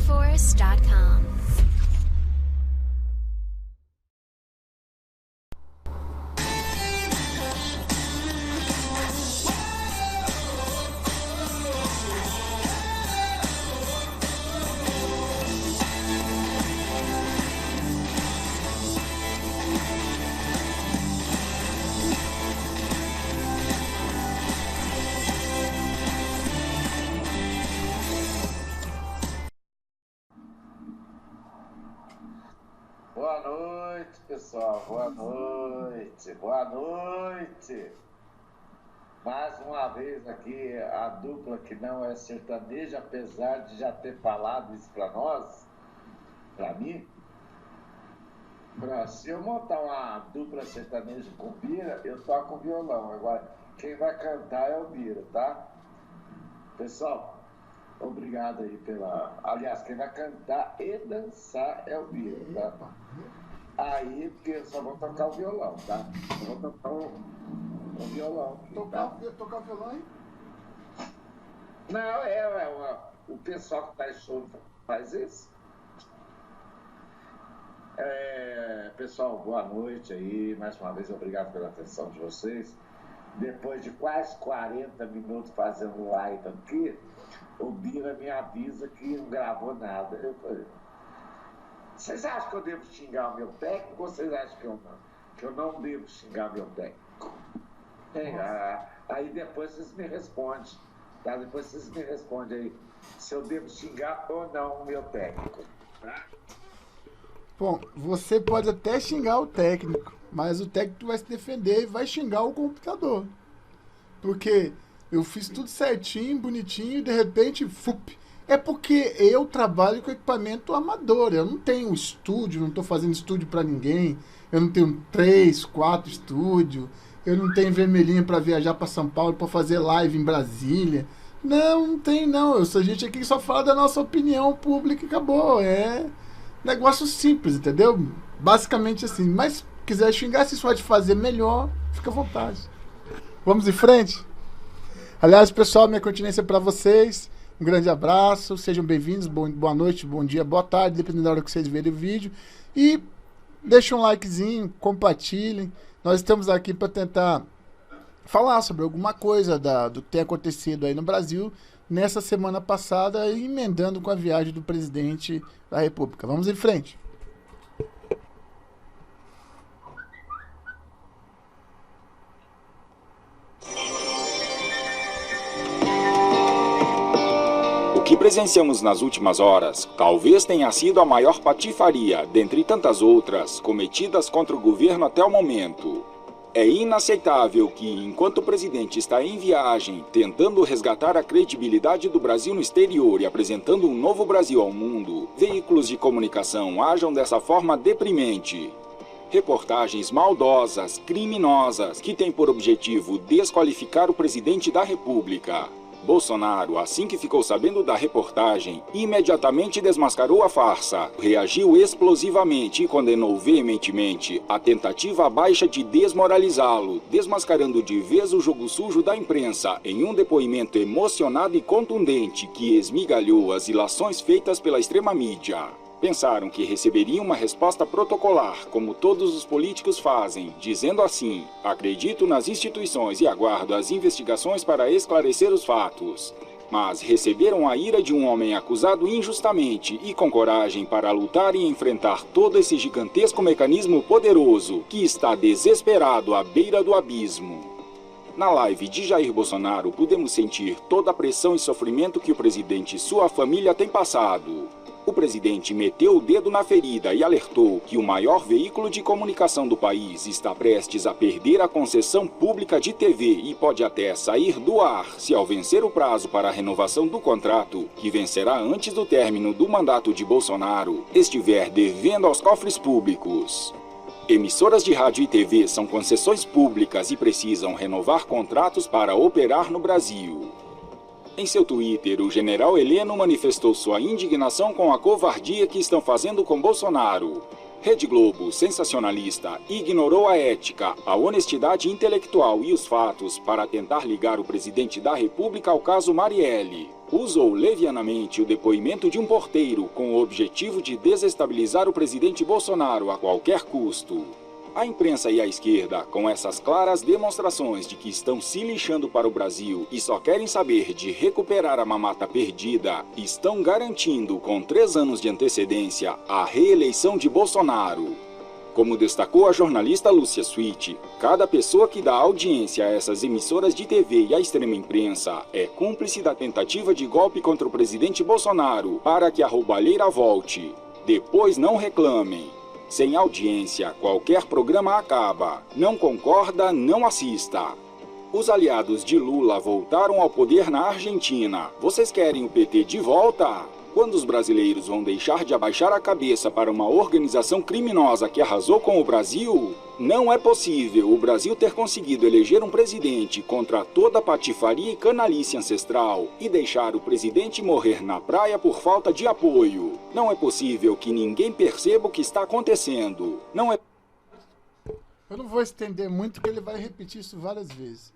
TheForest.com. Boa noite, pessoal. Boa noite. Boa noite. Mais uma vez aqui a dupla que não é sertaneja, apesar de já ter falado isso para nós, para mim. Se eu montar uma dupla sertaneja com Bira, eu toco violão. Agora, quem vai cantar é o Bira, tá? Pessoal, obrigado aí pela... Aliás, quem vai cantar e dançar é o Bira, tá? Aí, porque eu só vou tocar o violão, tá? Eu vou tocar o violão. Tocar violão aí? Não, o pessoal que tá em show faz isso. Pessoal, boa noite aí. Mais uma vez, obrigado pela atenção de vocês. Depois de quase 40 minutos fazendo live aqui, o Bira me avisa que não gravou nada. Eu falei, vocês acham que eu devo xingar o meu técnico ou vocês acham que eu não devo xingar meu técnico? Aí depois vocês me respondem, tá? Depois vocês me respondem aí se eu devo xingar ou não o meu técnico, tá? Bom, você pode até xingar o técnico, mas o técnico vai se defender e vai xingar o computador. Porque eu fiz tudo certinho, bonitinho, e de repente, É porque eu trabalho com equipamento amador, eu não tenho estúdio, não estou fazendo estúdio para ninguém, eu não tenho 3, 4 estúdios, eu não tenho vermelhinho para viajar para São Paulo para fazer live em Brasília. Não tem não, a gente aqui só fala da nossa opinião pública e acabou, é negócio simples, entendeu? Basicamente assim, mas se quiser xingar, se pode fazer melhor, fica à vontade. Vamos em frente? Aliás, pessoal, minha continência para vocês. Um grande abraço, sejam bem-vindos, boa noite, bom dia, boa tarde, dependendo da hora que vocês verem o vídeo. E deixem um likezinho, compartilhem. Nós estamos aqui para tentar falar sobre alguma coisa do que tem acontecido aí no Brasil nessa semana passada, emendando com a viagem do presidente da República. Vamos em frente. O que presenciamos nas últimas horas talvez tenha sido a maior patifaria, dentre tantas outras, cometidas contra o governo até o momento. É inaceitável que, enquanto o presidente está em viagem, tentando resgatar a credibilidade do Brasil no exterior e apresentando um novo Brasil ao mundo, veículos de comunicação ajam dessa forma deprimente. Reportagens maldosas, criminosas, que têm por objetivo desqualificar o presidente da República. Bolsonaro, assim que ficou sabendo da reportagem, imediatamente desmascarou a farsa, reagiu explosivamente e condenou veementemente a tentativa baixa de desmoralizá-lo, desmascarando de vez o jogo sujo da imprensa em um depoimento emocionado e contundente que esmigalhou as ilações feitas pela extrema mídia. Pensaram que receberiam uma resposta protocolar, como todos os políticos fazem, dizendo assim: acredito nas instituições e aguardo as investigações para esclarecer os fatos. Mas receberam a ira de um homem acusado injustamente e com coragem para lutar e enfrentar todo esse gigantesco mecanismo poderoso que está desesperado à beira do abismo. Na live de Jair Bolsonaro, pudemos sentir toda a pressão e sofrimento que o presidente e sua família têm passado. O presidente meteu o dedo na ferida e alertou que o maior veículo de comunicação do país está prestes a perder a concessão pública de TV e pode até sair do ar se, ao vencer o prazo para a renovação do contrato, que vencerá antes do término do mandato de Bolsonaro, estiver devendo aos cofres públicos. Emissoras de rádio e TV são concessões públicas e precisam renovar contratos para operar no Brasil. Em seu Twitter, o general Heleno manifestou sua indignação com a covardia que estão fazendo com Bolsonaro. Rede Globo, sensacionalista, ignorou a ética, a honestidade intelectual e os fatos para tentar ligar o presidente da República ao caso Marielle. Usou levianamente o depoimento de um porteiro com o objetivo de desestabilizar o presidente Bolsonaro a qualquer custo. A imprensa e a esquerda, com essas claras demonstrações de que estão se lixando para o Brasil e só querem saber de recuperar a mamata perdida, estão garantindo, com 3 anos de antecedência, a reeleição de Bolsonaro. Como destacou a jornalista Lúcia Switch, cada pessoa que dá audiência a essas emissoras de TV e à extrema imprensa é cúmplice da tentativa de golpe contra o presidente Bolsonaro para que a roubalheira volte. Depois não reclamem. Sem audiência, qualquer programa acaba. Não concorda, não assista. Os aliados de Lula voltaram ao poder na Argentina. Vocês querem o PT de volta? Quando os brasileiros vão deixar de abaixar a cabeça para uma organização criminosa que arrasou com o Brasil? Não é possível o Brasil ter conseguido eleger um presidente contra toda a patifaria e canalice ancestral e deixar o presidente morrer na praia por falta de apoio. Não é possível que ninguém perceba o que está acontecendo. Não é... Eu não vou estender muito, porque ele vai repetir isso várias vezes.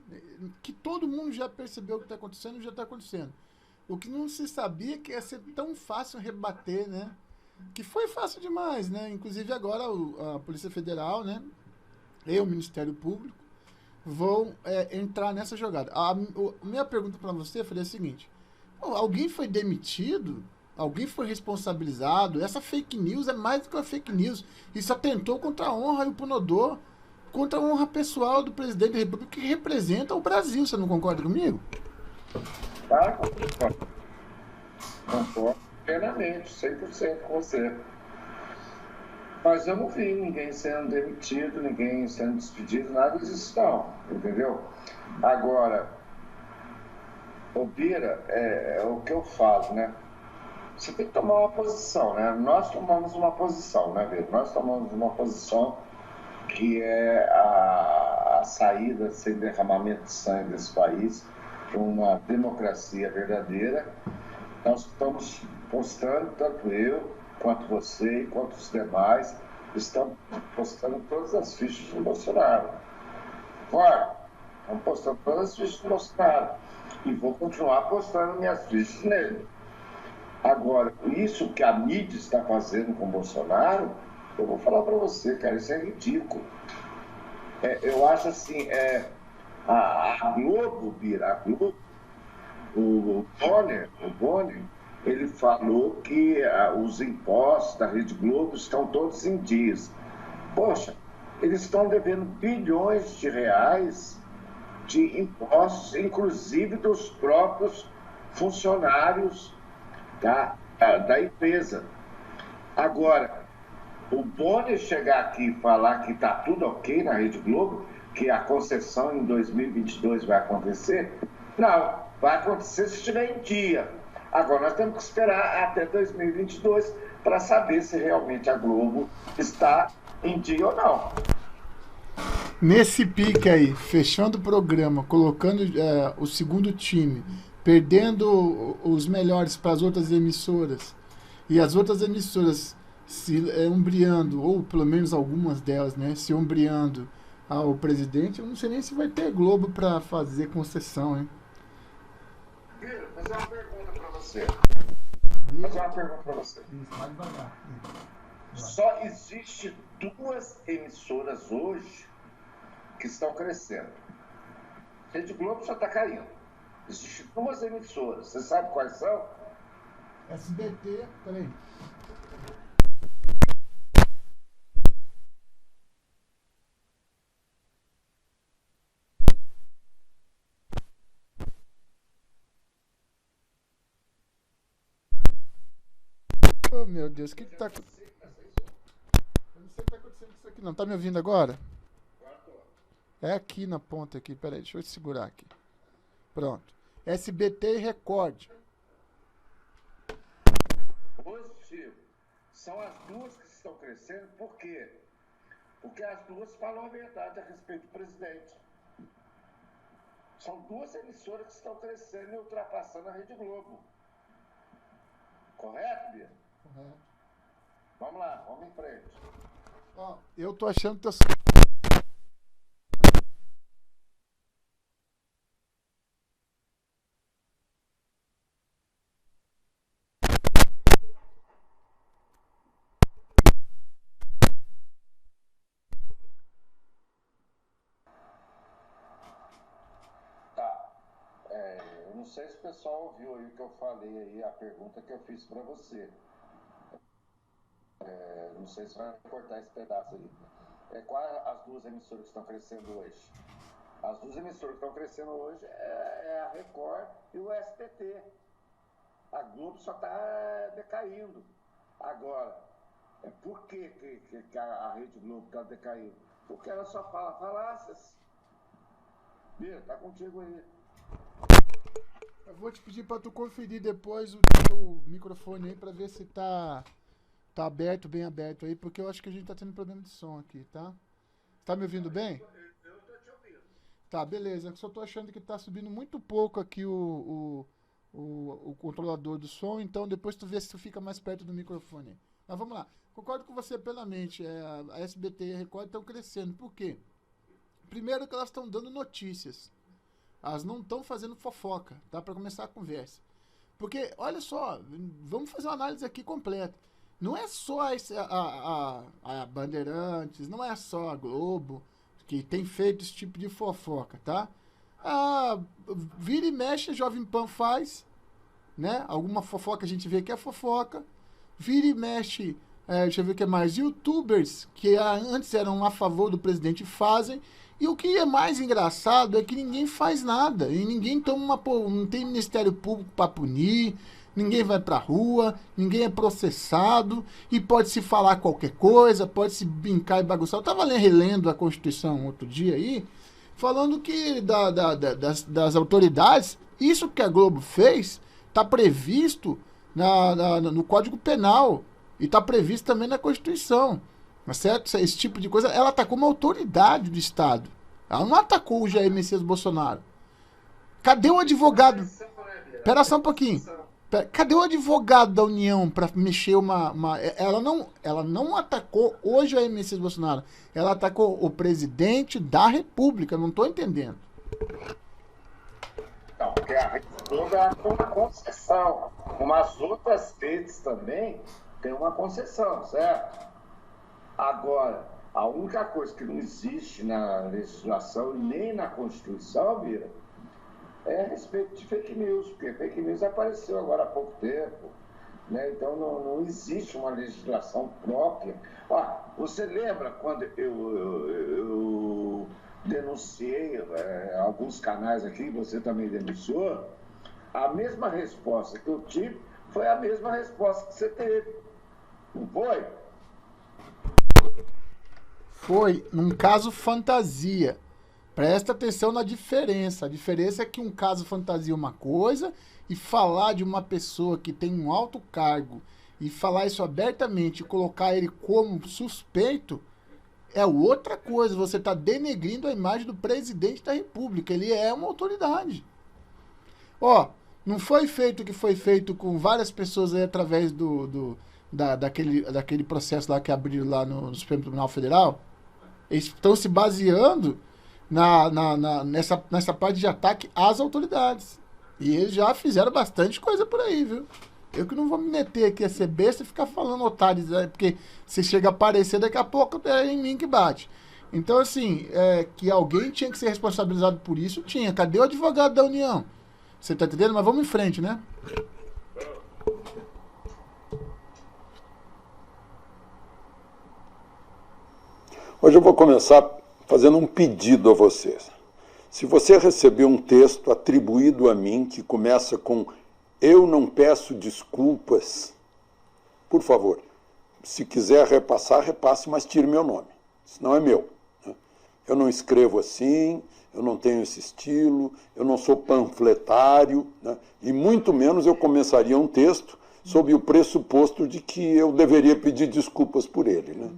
Que todo mundo já percebeu o que está acontecendo, já está acontecendo. O que não se sabia que ia ser tão fácil rebater, né? Que foi fácil demais, né? Inclusive agora a Polícia Federal, né? E o Ministério Público vão entrar nessa jogada. A minha pergunta para você foi a seguinte: alguém foi demitido? Alguém foi responsabilizado? Essa fake news é mais do que uma fake news. Isso atentou contra a honra e o pundonor, contra a honra pessoal do presidente da República, que representa o Brasil. Você não concorda comigo? Tá? Concordo plenamente, 100% com você. Mas eu não vi ninguém sendo demitido, ninguém sendo despedido, nada disso não, entendeu? Agora, o Bira, é o que eu falo, né? Você tem que tomar uma posição, né? Nós tomamos uma posição, né, Bira? Nós tomamos uma posição que é a saída sem derramamento de sangue desse país, para uma democracia verdadeira. Nós estamos postando, tanto eu, quanto você, quanto os demais, estamos postando todas as fichas do Bolsonaro. Claro, estamos postando todas as fichas do Bolsonaro. E vou continuar postando minhas fichas nele. Agora, isso que a mídia está fazendo com o Bolsonaro, eu vou falar para você, cara, isso é ridículo. Eu acho assim, a Globo, Bira, a Globo, o Bonner, ele falou que os impostos da Rede Globo estão todos em dias. Poxa, eles estão devendo bilhões de reais de impostos, inclusive dos próprios funcionários da empresa. Agora, o Bonner chegar aqui e falar que está tudo ok na Rede Globo, que a concessão em 2022 vai acontecer, não, vai acontecer se estiver em dia. Agora nós temos que esperar até 2022 para saber se realmente a Globo está em dia ou não. Nesse pique aí, fechando o programa, colocando o segundo time, perdendo os melhores para as outras emissoras, e as outras emissoras se ombreando, ou pelo menos algumas delas, né, se ombreando ao presidente, eu não sei nem se vai ter Globo para fazer concessão, hein? Vou fazer uma pergunta para você. Isso, vai devagar. Só existe 2 emissoras hoje que estão crescendo. Rede Globo já está caindo. Existem 2 emissoras. Você sabe quais são? SBT, peraí. Oh, meu Deus, o que tá acontecendo? Eu não sei o que tá acontecendo com isso aqui não. Tá me ouvindo agora? É aqui na ponta aqui, peraí, deixa eu segurar aqui. Pronto. SBT e Record. Positivo. São as 2 que estão crescendo, por quê? Porque as 2 falam a verdade a respeito do presidente. São 2 emissoras que estão crescendo e ultrapassando a Rede Globo. Correto, Bia? Correto. Vamos lá, vamos em frente. Ó, eu tô achando que Tá. Eu não sei se o pessoal ouviu aí o que eu falei aí, a pergunta que eu fiz para você. Não sei se vai cortar esse pedaço aí. Quais as duas emissoras que estão crescendo hoje? As duas emissoras que estão crescendo hoje é a Record e o SBT. A Globo só está decaindo. Agora, por que a Rede Globo está decaindo? Porque ela só fala falácias. Bia, tá contigo aí. eu vou te pedir para tu conferir depois o teu microfone aí para ver se tá aberto, bem aberto aí, porque eu acho que a gente tá tendo problema de som aqui, tá? Tá me ouvindo bem? Eu tô te ouvindo. Tá, beleza. Eu só tô achando que tá subindo muito pouco aqui o controlador do som, então depois tu vê se tu fica mais perto do microfone. Mas vamos lá. Concordo com você plenamente. A SBT e a Record estão crescendo. Por quê? Primeiro que elas estão dando notícias. Elas não estão fazendo fofoca, tá? Para começar a conversa. Porque, olha só, vamos fazer uma análise aqui completa. Não é só a Bandeirantes, não é só a Globo que tem feito esse tipo de fofoca, tá? Vira e mexe, a Jovem Pan faz, né? Alguma fofoca a gente vê que é fofoca. Vira e mexe, deixa eu ver o que é mais. YouTubers, que antes eram a favor do presidente, fazem. E o que é mais engraçado é que ninguém faz nada. E ninguém não tem Ministério Público para punir. Ninguém vai pra rua, ninguém é processado, e pode se falar qualquer coisa, pode se brincar e bagunçar. Eu tava relendo a Constituição outro dia aí, falando que das autoridades, isso que a Globo fez, tá previsto no Código Penal, e tá previsto também na Constituição, tá certo? Esse tipo de coisa, ela atacou uma autoridade do Estado. Ela não atacou o Jair Messias Bolsonaro. Cadê o advogado? Espera só um pouquinho. Cadê o advogado da União para mexer Ela não atacou hoje a Messias Bolsonaro. Ela atacou o presidente da República. Não estou entendendo. Não, porque a Rede Globo é uma concessão. Como as outras redes também tem uma concessão, certo? Agora, a única coisa que não existe na legislação nem na Constituição, Vira, é a respeito de fake news, porque fake news apareceu agora há pouco tempo, né? Então não existe uma legislação própria. Você lembra quando eu denunciei alguns canais aqui, você também denunciou? A mesma resposta que eu tive foi a mesma resposta que você teve. Não foi? Foi num caso fantasia. Presta atenção na diferença. A diferença é que um caso fantasia uma coisa e falar de uma pessoa que tem um alto cargo e falar isso abertamente e colocar ele como suspeito é outra coisa. Você está denegrindo a imagem do presidente da República. Ele é uma autoridade. Não foi feito o que foi feito com várias pessoas aí através daquele processo lá que abriram lá no Supremo Tribunal Federal? Eles estão se baseando nessa parte de ataque às autoridades. E eles já fizeram bastante coisa por aí, viu? Eu que não vou me meter aqui a ser besta e ficar falando otários, né? Porque se chega a aparecer, daqui a pouco é em mim que bate. Então, assim, que alguém tinha que ser responsabilizado por isso, tinha. Cadê o advogado da União? Você tá entendendo? Mas vamos em frente, né? Hoje eu vou começar fazendo um pedido a vocês. Se você receber um texto atribuído a mim que começa com "eu não peço desculpas", por favor, se quiser repassar, repasse, mas tire meu nome, senão é meu. Eu não escrevo assim, eu não tenho esse estilo, eu não sou panfletário, né? E muito menos eu começaria um texto sob o pressuposto de que eu deveria pedir desculpas por ele, né?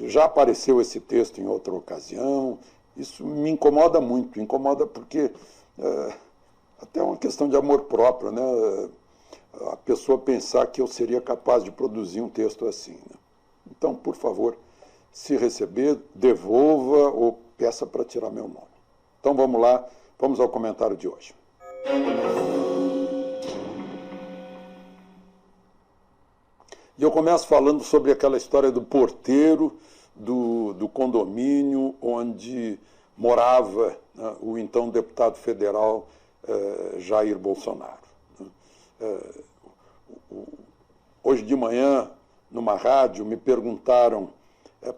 Já apareceu esse texto em outra ocasião, isso me incomoda muito, incomoda porque até é uma questão de amor próprio, né? a pessoa pensar que eu seria capaz de produzir um texto assim, né? Então, por favor, se receber, devolva ou peça para tirar meu nome. Então vamos lá, vamos ao comentário de hoje. E eu começo falando sobre aquela história do porteiro do condomínio onde morava, né, o então deputado federal Jair Bolsonaro. Hoje de manhã, numa rádio, me perguntaram,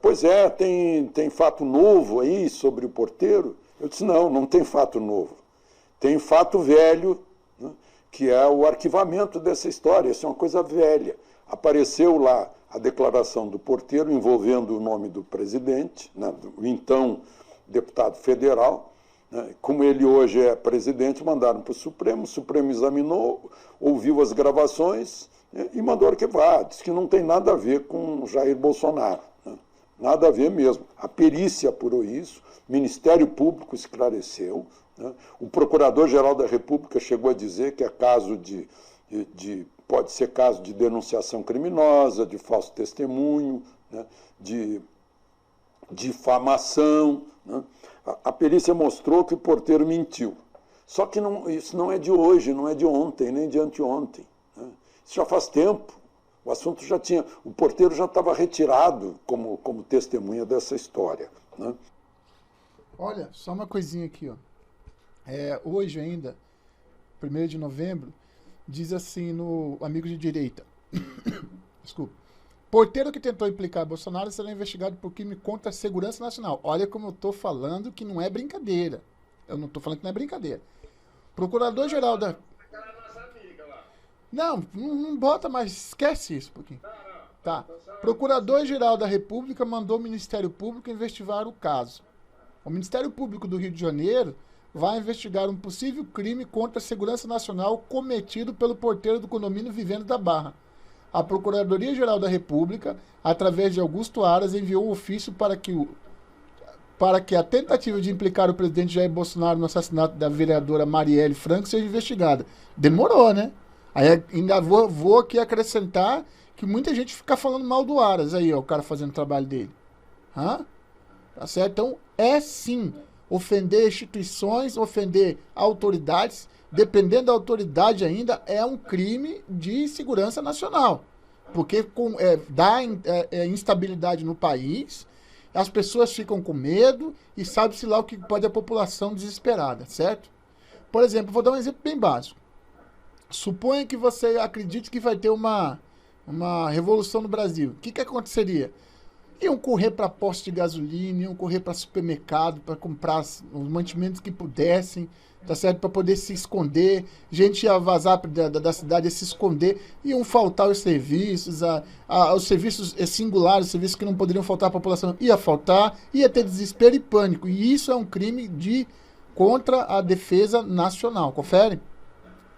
pois é, tem fato novo aí sobre o porteiro? Eu disse, não tem fato novo. Tem fato velho, né, que é o arquivamento dessa história. Isso é uma coisa velha. Apareceu lá a declaração do porteiro envolvendo o nome do presidente, né, do então deputado federal. Né, como ele hoje é presidente, mandaram para o Supremo examinou, ouviu as gravações, né, e mandou arquivar. Diz que não tem nada a ver com Jair Bolsonaro. Né, nada a ver mesmo. A perícia apurou isso, o Ministério Público esclareceu, né, o Procurador-Geral da República chegou a dizer que é caso pode ser caso de denunciação criminosa, de falso testemunho, né, de difamação. Né. A perícia mostrou que o porteiro mentiu. Só que isso não é de hoje, não é de ontem, nem de anteontem. Né. Isso já faz tempo. O assunto já tinha... O porteiro já estava retirado como testemunha dessa história. Né. Olha, só uma coisinha aqui, ó. Hoje ainda, 1º de novembro, diz assim no Amigo de Direita. Desculpa. Porteiro que tentou implicar Bolsonaro será investigado por crime contra a segurança nacional. Olha como eu estou falando que não é brincadeira. Eu não estou falando que não é brincadeira. Procurador-Geral da... Não bota mais, esquece isso um pouquinho. Tá. Procurador-Geral da República mandou o Ministério Público investigar o caso. O Ministério Público do Rio de Janeiro vai investigar um possível crime contra a segurança nacional cometido pelo porteiro do condomínio Vivendo da Barra. A Procuradoria-Geral da República, através de Augusto Aras, enviou um ofício para que a tentativa de implicar o presidente Jair Bolsonaro no assassinato da vereadora Marielle Franco seja investigada. Demorou, né? Aí ainda vou aqui acrescentar que muita gente fica falando mal do Aras aí, ó, o cara fazendo o trabalho dele. Tá certo? Então, sim, ofender instituições, ofender autoridades, dependendo da autoridade ainda, é um crime de segurança nacional. Porque dá instabilidade no país, as pessoas ficam com medo e sabe-se lá o que pode a população desesperada, certo? Por exemplo, vou dar um exemplo bem básico. Suponha que você acredite que vai ter uma revolução no Brasil. O que aconteceria? Iam correr para posto de gasolina, iam correr para supermercado para comprar os mantimentos que pudessem, tá certo? Para poder se esconder. Gente ia vazar da cidade, ia se esconder. Iam faltar os serviços singulares, os serviços que não poderiam faltar à população, ia faltar, ia ter desespero e pânico. E isso é um crime contra a defesa nacional. Confere?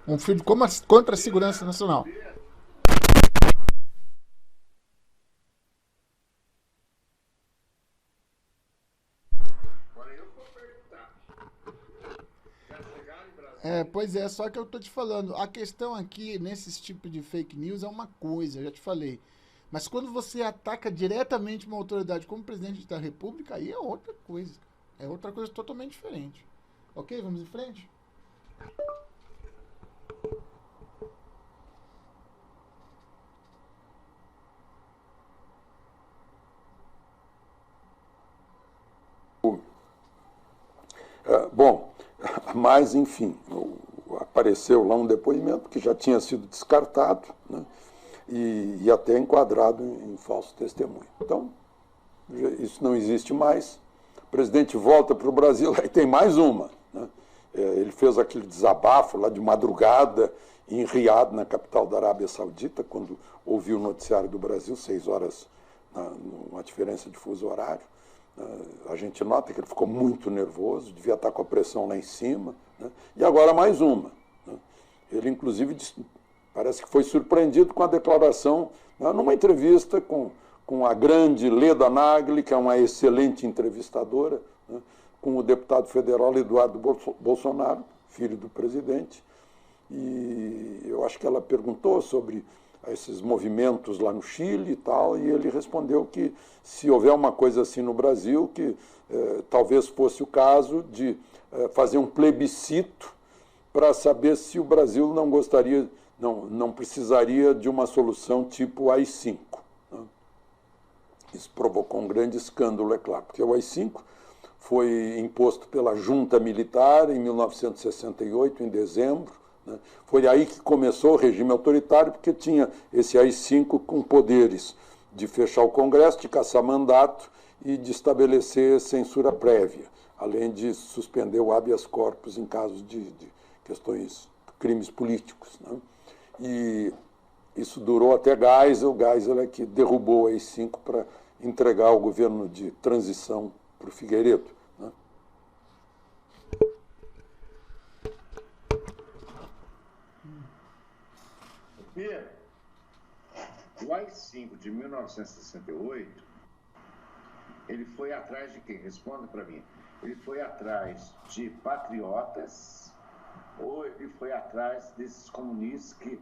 Um crime contra a segurança nacional. Pois é, só que eu tô te falando, a questão aqui, nesses tipos de fake news, é uma coisa, eu já te falei. Mas quando você ataca diretamente uma autoridade como presidente da República, aí é outra coisa. É outra coisa totalmente diferente. Ok? Vamos em frente? Bom, mas, enfim, apareceu lá um depoimento que já tinha sido descartado, né, e até enquadrado em falso testemunho. Então, isso não existe mais. O presidente volta para o Brasil, aí tem mais uma. Né? Ele fez aquele desabafo lá de madrugada em Riad, na capital da Arábia Saudita, quando ouviu o noticiário do Brasil, 6 horas, uma diferença de fuso horário. A gente nota que ele ficou muito nervoso, devia estar com a pressão lá em cima, né? E agora mais uma. Né? Ele, inclusive, parece que foi surpreendido com a declaração, né, numa entrevista com a grande Leda Nagli, que é uma excelente entrevistadora, né, com o deputado federal Eduardo Bolsonaro, filho do presidente, e eu acho que ela perguntou sobre esses movimentos lá no Chile e tal, e ele respondeu que se houver uma coisa assim no Brasil, que talvez fosse o caso de fazer um plebiscito para saber se o Brasil não gostaria, não precisaria de uma solução tipo AI-5. Né? Isso provocou um grande escândalo, é claro, porque o AI-5 foi imposto pela junta militar em 1968, em dezembro. Né? Foi aí que começou o regime autoritário, porque tinha esse AI-5 com poderes de fechar o Congresso, de caçar mandato e de estabelecer censura prévia, além de suspender o habeas corpus em casos de questões, crimes políticos. Né? E isso durou até Geisel. Geisel é que derrubou o AI-5 para entregar o governo de transição para o Figueiredo. Né? Pedro, o AI-5 de 1968, ele foi atrás de quem? Responda para mim. Ele foi atrás de patriotas ou ele foi atrás desses comunistas que,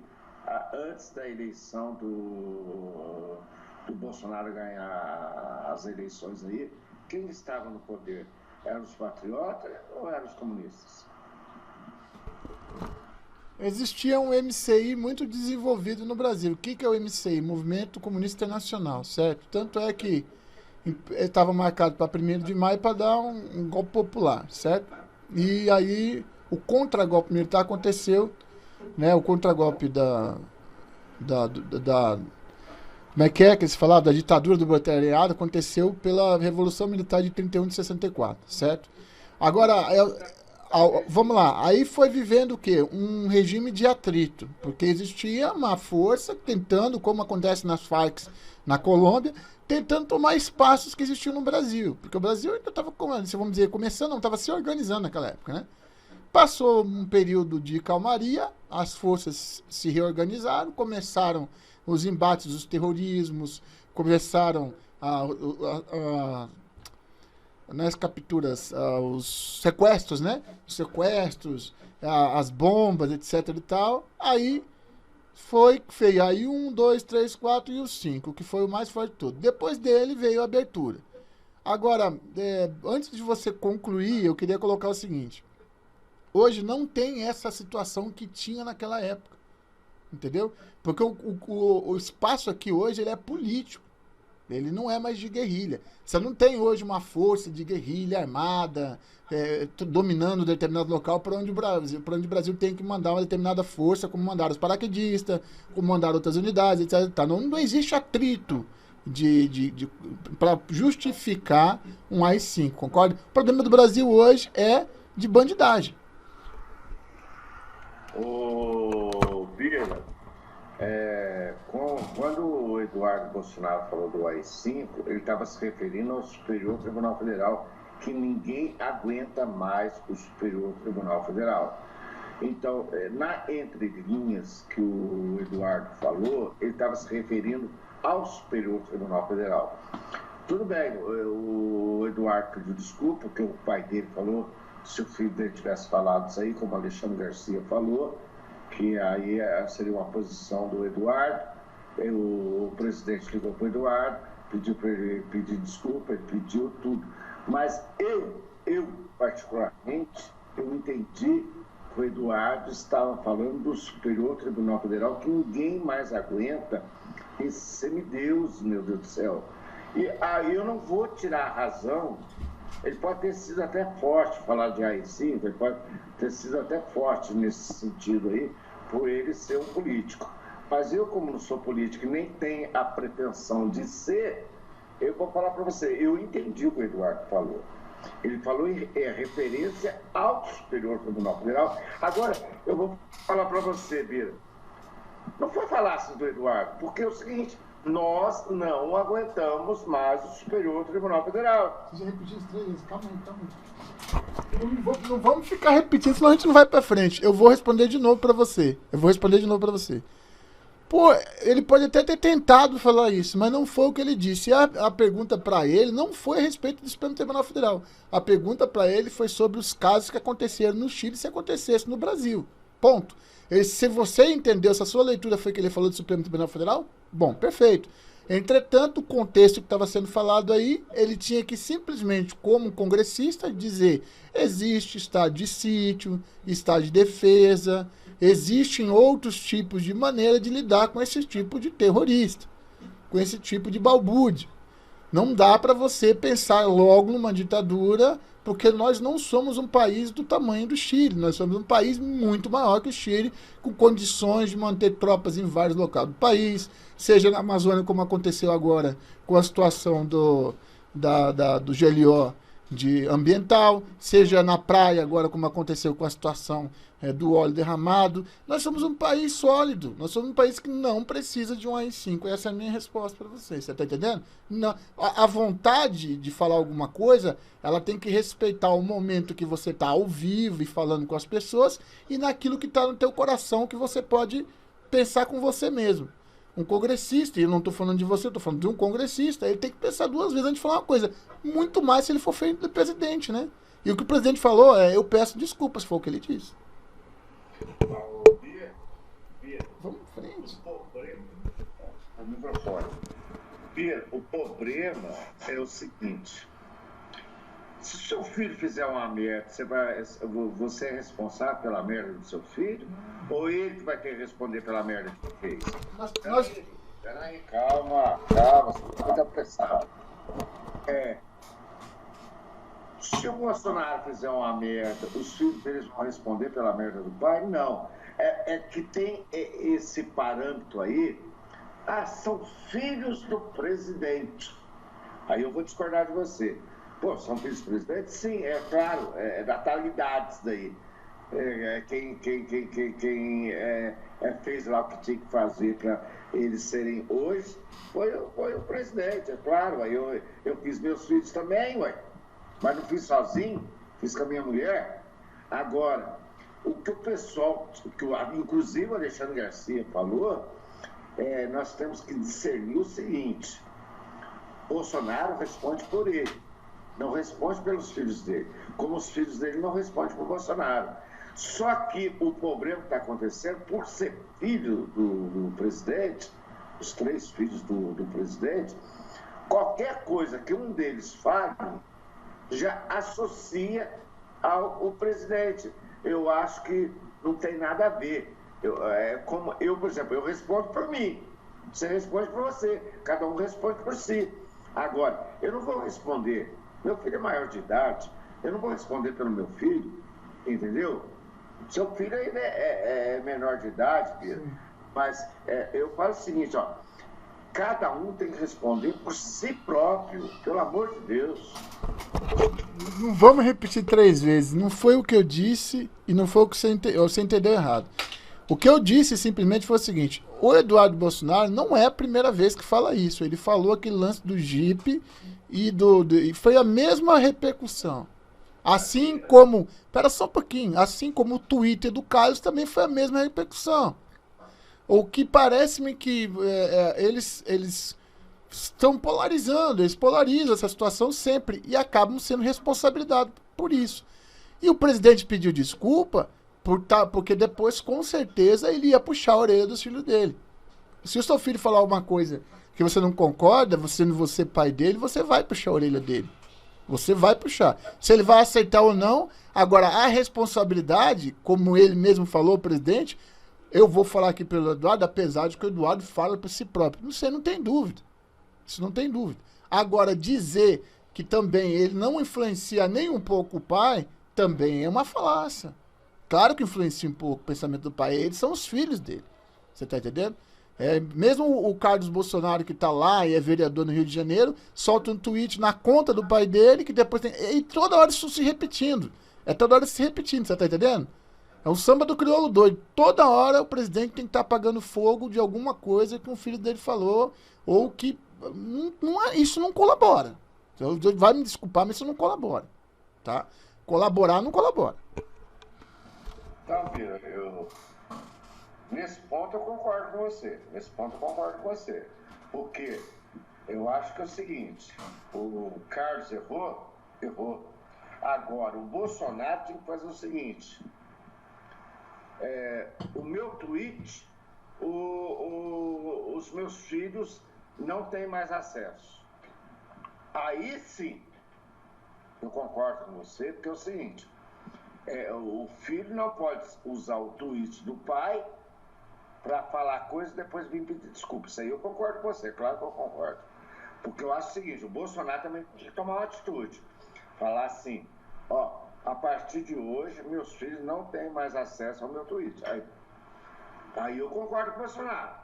antes da eleição do Bolsonaro ganhar as eleições aí, quem estava no poder? Eram os patriotas ou eram os comunistas? Existia um MCI muito desenvolvido no Brasil. O que é o MCI? Movimento Comunista Internacional, certo? Tanto é que estava marcado para 1º de maio para dar um golpe popular, certo? E aí o contragolpe militar aconteceu, né? O contragolpe como é que se falava? Da ditadura do proletariado aconteceu pela Revolução Militar de 31 de 64, certo? Agora, vamos lá, aí foi vivendo o quê? Um regime de atrito, porque existia uma força tentando, como acontece nas Farc na Colômbia, tentando tomar espaços que existiam no Brasil, porque o Brasil ainda estava, vamos dizer, começando, não, estava se organizando naquela época, né? Passou um período de calmaria, as forças se reorganizaram, começaram os embates, os terrorismos, começaram nas capturas, os sequestros, né? Os sequestros, as bombas, etc e tal. Aí veio aí 1, 2, 3, 4 e o 5, que foi o mais forte de tudo. Depois dele veio a abertura. Agora, antes de você concluir, eu queria colocar o seguinte. Hoje não tem essa situação que tinha naquela época. Entendeu? Porque o espaço aqui hoje ele é político. Ele não é mais de guerrilha. Você não tem hoje uma força de guerrilha armada dominando determinado local para onde o Brasil tem que mandar uma determinada força, como mandaram os paraquedistas, como mandaram outras unidades, etc. Não existe atrito para justificar um AI-5, concorda? O problema do Brasil hoje é de bandidagem. Ô, Bira, quando o Eduardo Bolsonaro falou do AI-5, ele estava se referindo ao Superior Tribunal Federal, que ninguém aguenta mais o Superior Tribunal Federal. Então, na entrelinhas que o Eduardo falou, ele estava se referindo ao Superior Tribunal Federal. Tudo bem, o Eduardo pediu desculpa, porque o pai dele falou, se o filho dele tivesse falado isso aí, como o Alexandre Garcia falou, que aí seria uma posição do Eduardo. O presidente ligou para o Eduardo, pediu para ele pedir desculpa, ele pediu tudo. Mas eu particularmente, eu entendi que o Eduardo estava falando do Superior Tribunal Federal, que ninguém mais aguenta esse semideus, meu Deus do céu. E aí eu não vou tirar a razão. Ele pode ter sido até forte falar de AI-5, ele pode ter sido até forte nesse sentido aí, por ele ser um político. Mas eu, como não sou político e nem tenho a pretensão de ser, eu vou falar para você, eu entendi o que o Eduardo falou. Ele falou em referência ao Superior Tribunal Federal. Agora, eu vou falar para você, Bira, não foi falácia do Eduardo, porque é o seguinte, nós não aguentamos mais o Superior Tribunal Federal. Você já repetiu isso 3 vezes? Calma aí. Não vamos ficar repetindo, senão a gente não vai pra frente. Eu vou responder de novo pra você. Pô, ele pode até ter tentado falar isso, mas não foi o que ele disse. A pergunta pra ele não foi a respeito do Supremo Tribunal Federal. A pergunta pra ele foi sobre os casos que aconteceram no Chile se acontecesse no Brasil. Ponto. Se você entendeu, se a sua leitura foi que ele falou do Supremo Tribunal Federal, bom, perfeito. Entretanto, o contexto que estava sendo falado aí, ele tinha que simplesmente, como congressista, dizer: existe estado de sítio, estado de defesa, existem outros tipos de maneira de lidar com esse tipo de terrorista, com esse tipo de balbúrdia. Não dá para você pensar logo numa ditadura, porque nós não somos um país do tamanho do Chile. Nós somos um país muito maior que o Chile, com condições de manter tropas em vários locais do país, seja na Amazônia, como aconteceu agora com a situação do GLO ambiental, seja na praia agora, como aconteceu com a situação do óleo derramado. Nós somos um país sólido, nós somos um país que não precisa de um AI-5. Essa é a minha resposta para você está entendendo? Não, a vontade de falar alguma coisa, ela tem que respeitar o momento que você está ao vivo e falando com as pessoas e naquilo que está no teu coração, que você pode pensar com você mesmo. Um congressista, e eu não estou falando de você, estou falando de um congressista, ele tem que pensar duas vezes antes de falar uma coisa, muito mais se ele for feito do presidente, né? E o que o presidente falou é: eu peço desculpas, foi o que ele disse. Vamos em frente. O microfone. Bia, o problema é o seguinte: se o seu filho fizer uma merda, você é responsável pela merda do seu filho? Ou ele que vai ter que responder pela merda que fez? Peraí, calma, você fica apressado. Se o Bolsonaro fizer uma merda, os filhos deles vão responder pela merda do pai? Não. É que tem esse parâmetro aí. São filhos do presidente. Aí eu vou discordar de você. Pô, são filhos do presidente? Sim, é claro, é natalidade isso daí. Quem fez lá o que tinha que fazer para eles serem hoje foi o presidente, é claro. Aí eu fiz meus filhos também, ué. Mas não fiz sozinho, fiz com a minha mulher. Agora, o que o pessoal, inclusive o Alexandre Garcia falou, nós temos que discernir o seguinte: Bolsonaro responde por ele, não responde pelos filhos dele, como os filhos dele não respondem por Bolsonaro. Só que o problema que está acontecendo, por ser filho do presidente, os 3 filhos do presidente, qualquer coisa que um deles fale, já associa ao presidente. Eu acho que não tem nada a ver. Por exemplo, eu respondo por mim, você responde por você, cada um responde por si. Agora, eu não vou responder, meu filho é maior de idade, eu não vou responder pelo meu filho, entendeu? Seu filho ainda é menor de idade, Pedro, mas eu falo o seguinte, ó: cada um tem que responder por si próprio, pelo amor de Deus. Não vamos repetir 3 vezes. Não foi o que eu disse e não foi o que você entendeu errado. O que eu disse simplesmente foi o seguinte: o Eduardo Bolsonaro não é a primeira vez que fala isso. Ele falou aquele lance do Jeep e foi a mesma repercussão. Assim como, espera só um pouquinho, assim como o Twitter do Carlos também foi a mesma repercussão. O que parece-me que eles estão polarizando, eles polarizam essa situação sempre e acabam sendo responsabilizados por isso. E o presidente pediu desculpa porque depois, com certeza, ele ia puxar a orelha dos filhos dele. Se o seu filho falar alguma coisa que você não concorda, você pai dele, você vai puxar a orelha dele. Você vai puxar. Se ele vai aceitar ou não, agora a responsabilidade, como ele mesmo falou, o presidente, eu vou falar aqui pelo Eduardo, apesar de que o Eduardo fala por si próprio. Você não tem dúvida. Isso não tem dúvida. Agora, dizer que também ele não influencia nem um pouco o pai, também é uma falácia. Claro que influencia um pouco o pensamento do pai. Eles são os filhos dele. Você está entendendo? Mesmo o Carlos Bolsonaro, que está lá e é vereador no Rio de Janeiro, solta um tweet na conta do pai dele, que depois tem... E toda hora isso se repetindo. Toda hora se repetindo, você está entendendo? É um samba do crioulo doido. Toda hora o presidente tem que estar apagando fogo de alguma coisa que um filho dele falou, ou que... isso não colabora. Vai me desculpar, mas isso não colabora. Tá? Colaborar não colabora. Então, Bia, nesse ponto eu concordo com você. Porque eu acho que é o seguinte: o Carlos errou. Agora, o Bolsonaro tem que fazer o seguinte: o meu tweet, os meus filhos não têm mais acesso. Aí sim, eu concordo com você, porque é o seguinte, o filho não pode usar o tweet do pai para falar coisas e depois vir pedir desculpa. Isso aí eu concordo com você, claro que eu concordo. Porque eu acho o seguinte, o Bolsonaro também tem que tomar uma atitude. Falar assim, a partir de hoje, meus filhos não têm mais acesso ao meu tweet. Aí eu concordo com o Bolsonaro.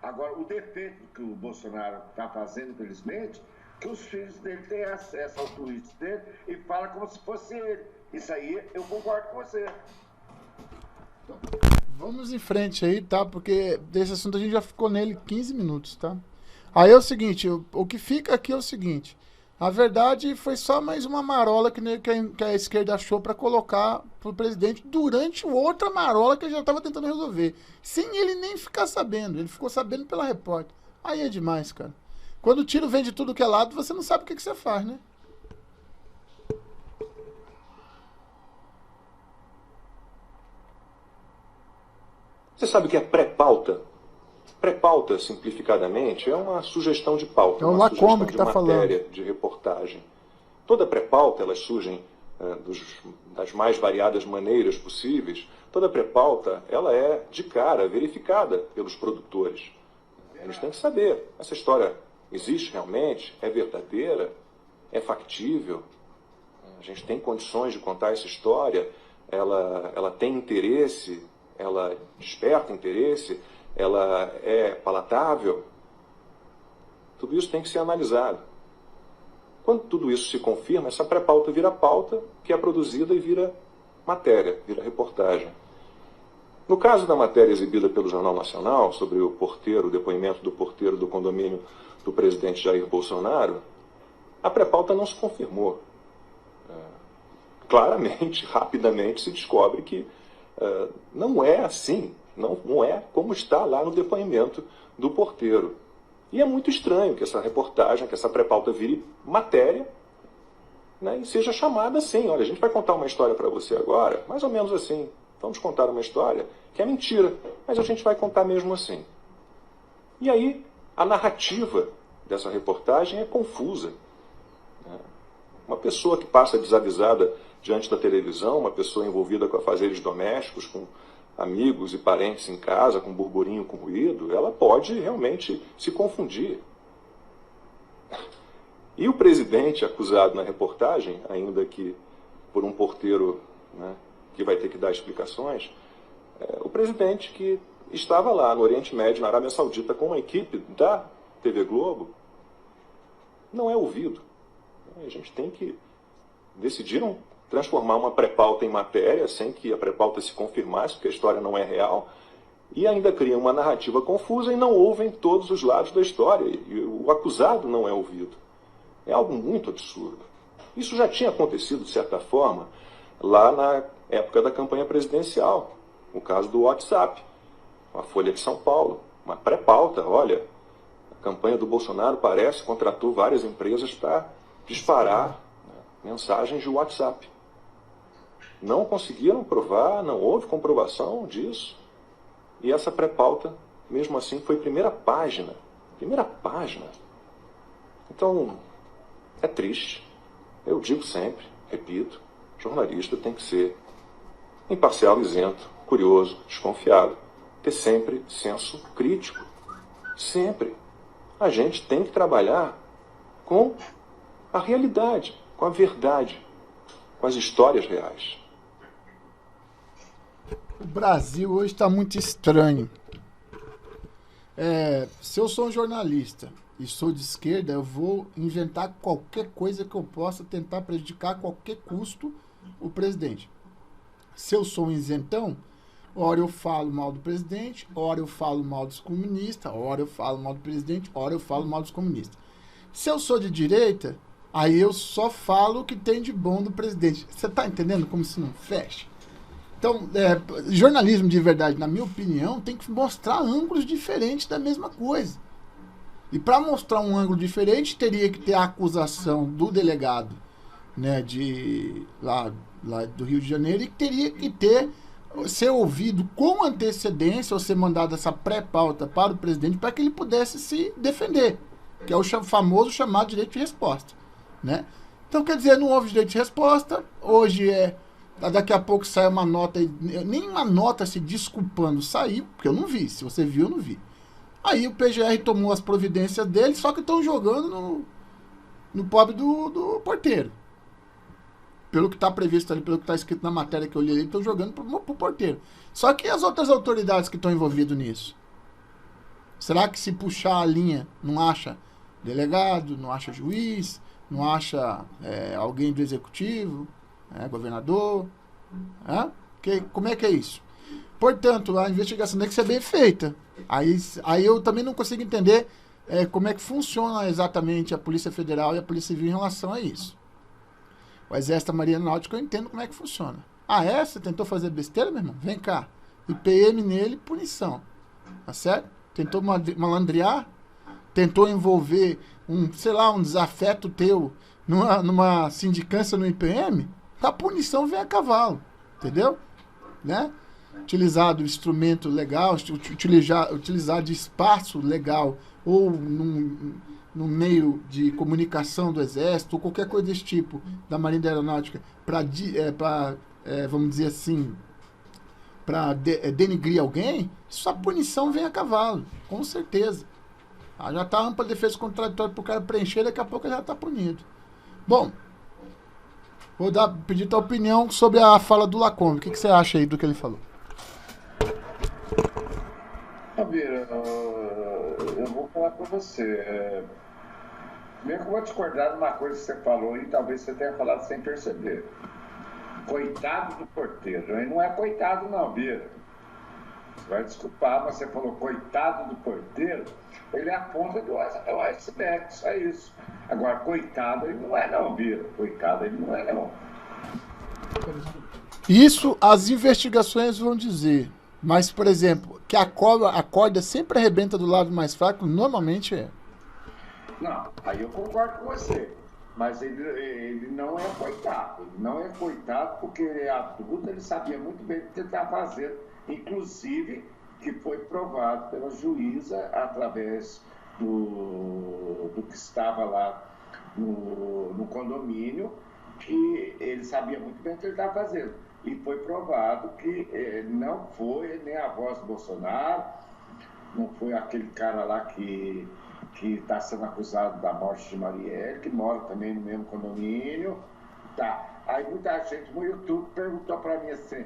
Agora, o defeito que o Bolsonaro está fazendo, infelizmente, que os filhos dele têm acesso ao tweet dele e fala como se fosse ele. Isso aí eu concordo com você. Vamos em frente aí, tá? Porque desse assunto a gente já ficou nele 15 minutos, tá? Aí é o seguinte, o que fica aqui é o seguinte, a verdade foi só mais uma marola que a esquerda achou para colocar pro presidente durante outra marola que ele já estava tentando resolver, sem ele nem ficar sabendo, ele ficou sabendo pela repórter. Aí é demais, cara. Quando o tiro vem de tudo que é lado, você não sabe o que você faz, né? Você sabe o que é pré-pauta? Pré-pauta, simplificadamente, é uma sugestão de pauta, é o uma Lacombe sugestão que de tá matéria, falando. de reportagem. Toda pré-pauta, elas surgem das mais variadas maneiras possíveis. Toda pré-pauta, ela é, de cara, verificada pelos produtores. Eles têm que saber, essa história existe realmente? É verdadeira? É factível? A gente tem condições de contar essa história? Ela tem interesse? Ela desperta interesse? Ela é palatável? Tudo isso tem que ser analisado. Quando tudo isso se confirma, essa pré-pauta vira pauta, que é produzida e vira matéria, vira reportagem. No caso da matéria exibida pelo Jornal Nacional sobre o depoimento do porteiro do condomínio do presidente Jair Bolsonaro, a pré-pauta não se confirmou. Claramente, rapidamente, se descobre que não é assim. Não é como está lá no depoimento do porteiro. E é muito estranho que essa reportagem, que essa pré-pauta vire matéria, né, e seja chamada assim. Olha, a gente vai contar uma história para você agora, mais ou menos assim. Vamos contar uma história que é mentira, mas a gente vai contar mesmo assim. E aí, a narrativa dessa reportagem é confusa. Uma pessoa que passa desavisada diante da televisão, uma pessoa envolvida com afazeres domésticos, com amigos e parentes em casa, com burburinho, com ruído, ela pode realmente se confundir. E o presidente acusado na reportagem, ainda que por um porteiro, né, que vai ter que dar explicações, o presidente que estava lá no Oriente Médio, na Arábia Saudita, com uma equipe da TV Globo, não é ouvido. A gente tem que... Decidiram transformar uma pré-pauta em matéria, sem que a pré-pauta se confirmasse, porque a história não é real, e ainda criam uma narrativa confusa e não ouvem todos os lados da história, e o acusado não é ouvido. É algo muito absurdo. Isso já tinha acontecido, de certa forma, lá na época da campanha presidencial, o caso do WhatsApp, a Folha de São Paulo, uma pré-pauta, olha, a campanha do Bolsonaro contratou várias empresas para disparar, né, mensagens de WhatsApp. Não conseguiram provar, não houve comprovação disso. E essa pré-pauta, mesmo assim, foi primeira página. Primeira página. Então, é triste. Eu digo sempre, repito, jornalista tem que ser imparcial, isento, curioso, desconfiado. Ter sempre senso crítico. Sempre. A gente tem que trabalhar com a realidade, com a verdade, com as histórias reais. O Brasil hoje está muito estranho. Se eu sou um jornalista e sou de esquerda, eu vou inventar qualquer coisa que eu possa tentar prejudicar a qualquer custo o presidente. Se eu sou um isentão, ora eu falo mal do presidente, ora eu falo mal dos comunistas, ora eu falo mal do presidente, ora eu falo mal dos comunistas. Se eu sou de direita, aí eu só falo o que tem de bom do presidente. Você está entendendo como isso não fecha? Então, jornalismo de verdade, na minha opinião, tem que mostrar ângulos diferentes da mesma coisa. E para mostrar um ângulo diferente, teria que ter a acusação do delegado, né, lá do Rio de Janeiro, e teria que ter ser ouvido com antecedência ou ser mandado essa pré-pauta para o presidente para que ele pudesse se defender, que é o famoso chamado direito de resposta, né? Então, quer dizer, não houve direito de resposta, hoje daqui a pouco sai uma nota, nem uma nota se desculpando saiu, porque eu não vi, se você viu, eu não vi. Aí o PGR tomou as providências dele, só que estão jogando no pobre do porteiro. Pelo que está previsto ali, pelo que está escrito na matéria que eu li ali, estão jogando pro porteiro. Só que as outras autoridades que estão envolvidas nisso? Será que se puxar a linha, não acha delegado, não acha juiz, não acha alguém do executivo, governador? Como é que é isso? Portanto, a investigação tem que ser bem feita. Aí eu também não consigo entender como é que funciona exatamente a Polícia Federal e a Polícia Civil em relação a isso. O Exército, a Marinha Náutica, eu entendo como é que funciona. Você tentou fazer besteira, meu irmão? Vem cá. IPM nele, punição. Tá certo? Tentou malandrear? Tentou envolver um desafeto teu numa sindicância no IPM? A punição vem a cavalo. Entendeu? Né? Utilizar do instrumento legal, utilizar de espaço legal ou no meio de comunicação do Exército, ou qualquer coisa desse tipo, da Marinha Aeronáutica, para vamos dizer assim, para denigrir alguém, isso a punição vem a cavalo, com certeza. Já está ampla defesa contraditória para o cara preencher, daqui a pouco ele já está punido. Bom, vou pedir tua opinião sobre a fala do Lacombe. O que você acha aí do que ele falou? Javier, eu vou falar para você. Mesmo que eu vou discordar de uma coisa que você falou e talvez você tenha falado sem perceber. Coitado do porteiro. Ele não é coitado não, Bira. Você vai desculpar, mas você falou coitado do porteiro, ele é a ponta do iceberg, só isso. Agora, coitado ele não é não, Bira. Coitado ele não é não. Isso as investigações vão dizer. Mas, por exemplo, que a corda sempre arrebenta do lado mais fraco, normalmente é. Não, aí eu concordo com você. Mas ele não é coitado. Ele não é coitado porque ele é adulto, ele sabia muito bem o que ele estava fazendo. Inclusive, que foi provado pela juíza através do que estava lá no condomínio, que ele sabia muito bem o que ele estava fazendo. E foi provado que não foi nem a voz do Bolsonaro, não foi aquele cara lá que está sendo acusado da morte de Marielle, que mora também no mesmo condomínio. Tá. Aí muita gente no YouTube perguntou para mim assim,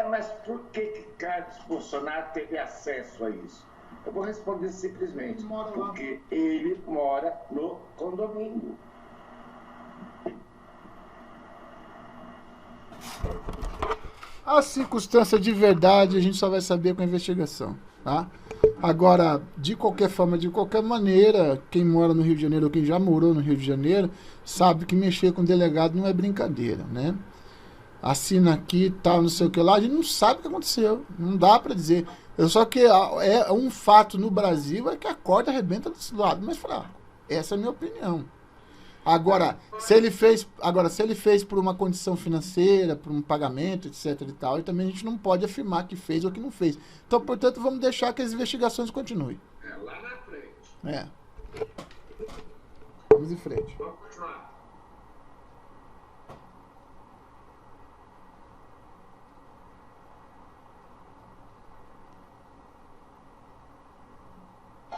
mas por que Carlos Bolsonaro teve acesso a isso? Eu vou responder simplesmente, porque ele mora no condomínio. A circunstância de verdade a gente só vai saber com a investigação, tá? Agora, de qualquer forma, de qualquer maneira, quem mora no Rio de Janeiro ou quem já morou no Rio de Janeiro sabe que mexer com delegado não é brincadeira, né? Assina aqui, tal, não sei o que lá, a gente não sabe o que aconteceu, não dá pra dizer. Só que é um fato no Brasil é que a corda arrebenta do lado mais fraco. Essa é a minha opinião. Agora, se ele fez por uma condição financeira, por um pagamento, etc e tal, e também a gente não pode afirmar que fez ou que não fez. Então, portanto, vamos deixar que as investigações continuem. Lá na frente. Vamos em frente. Vamos continuar.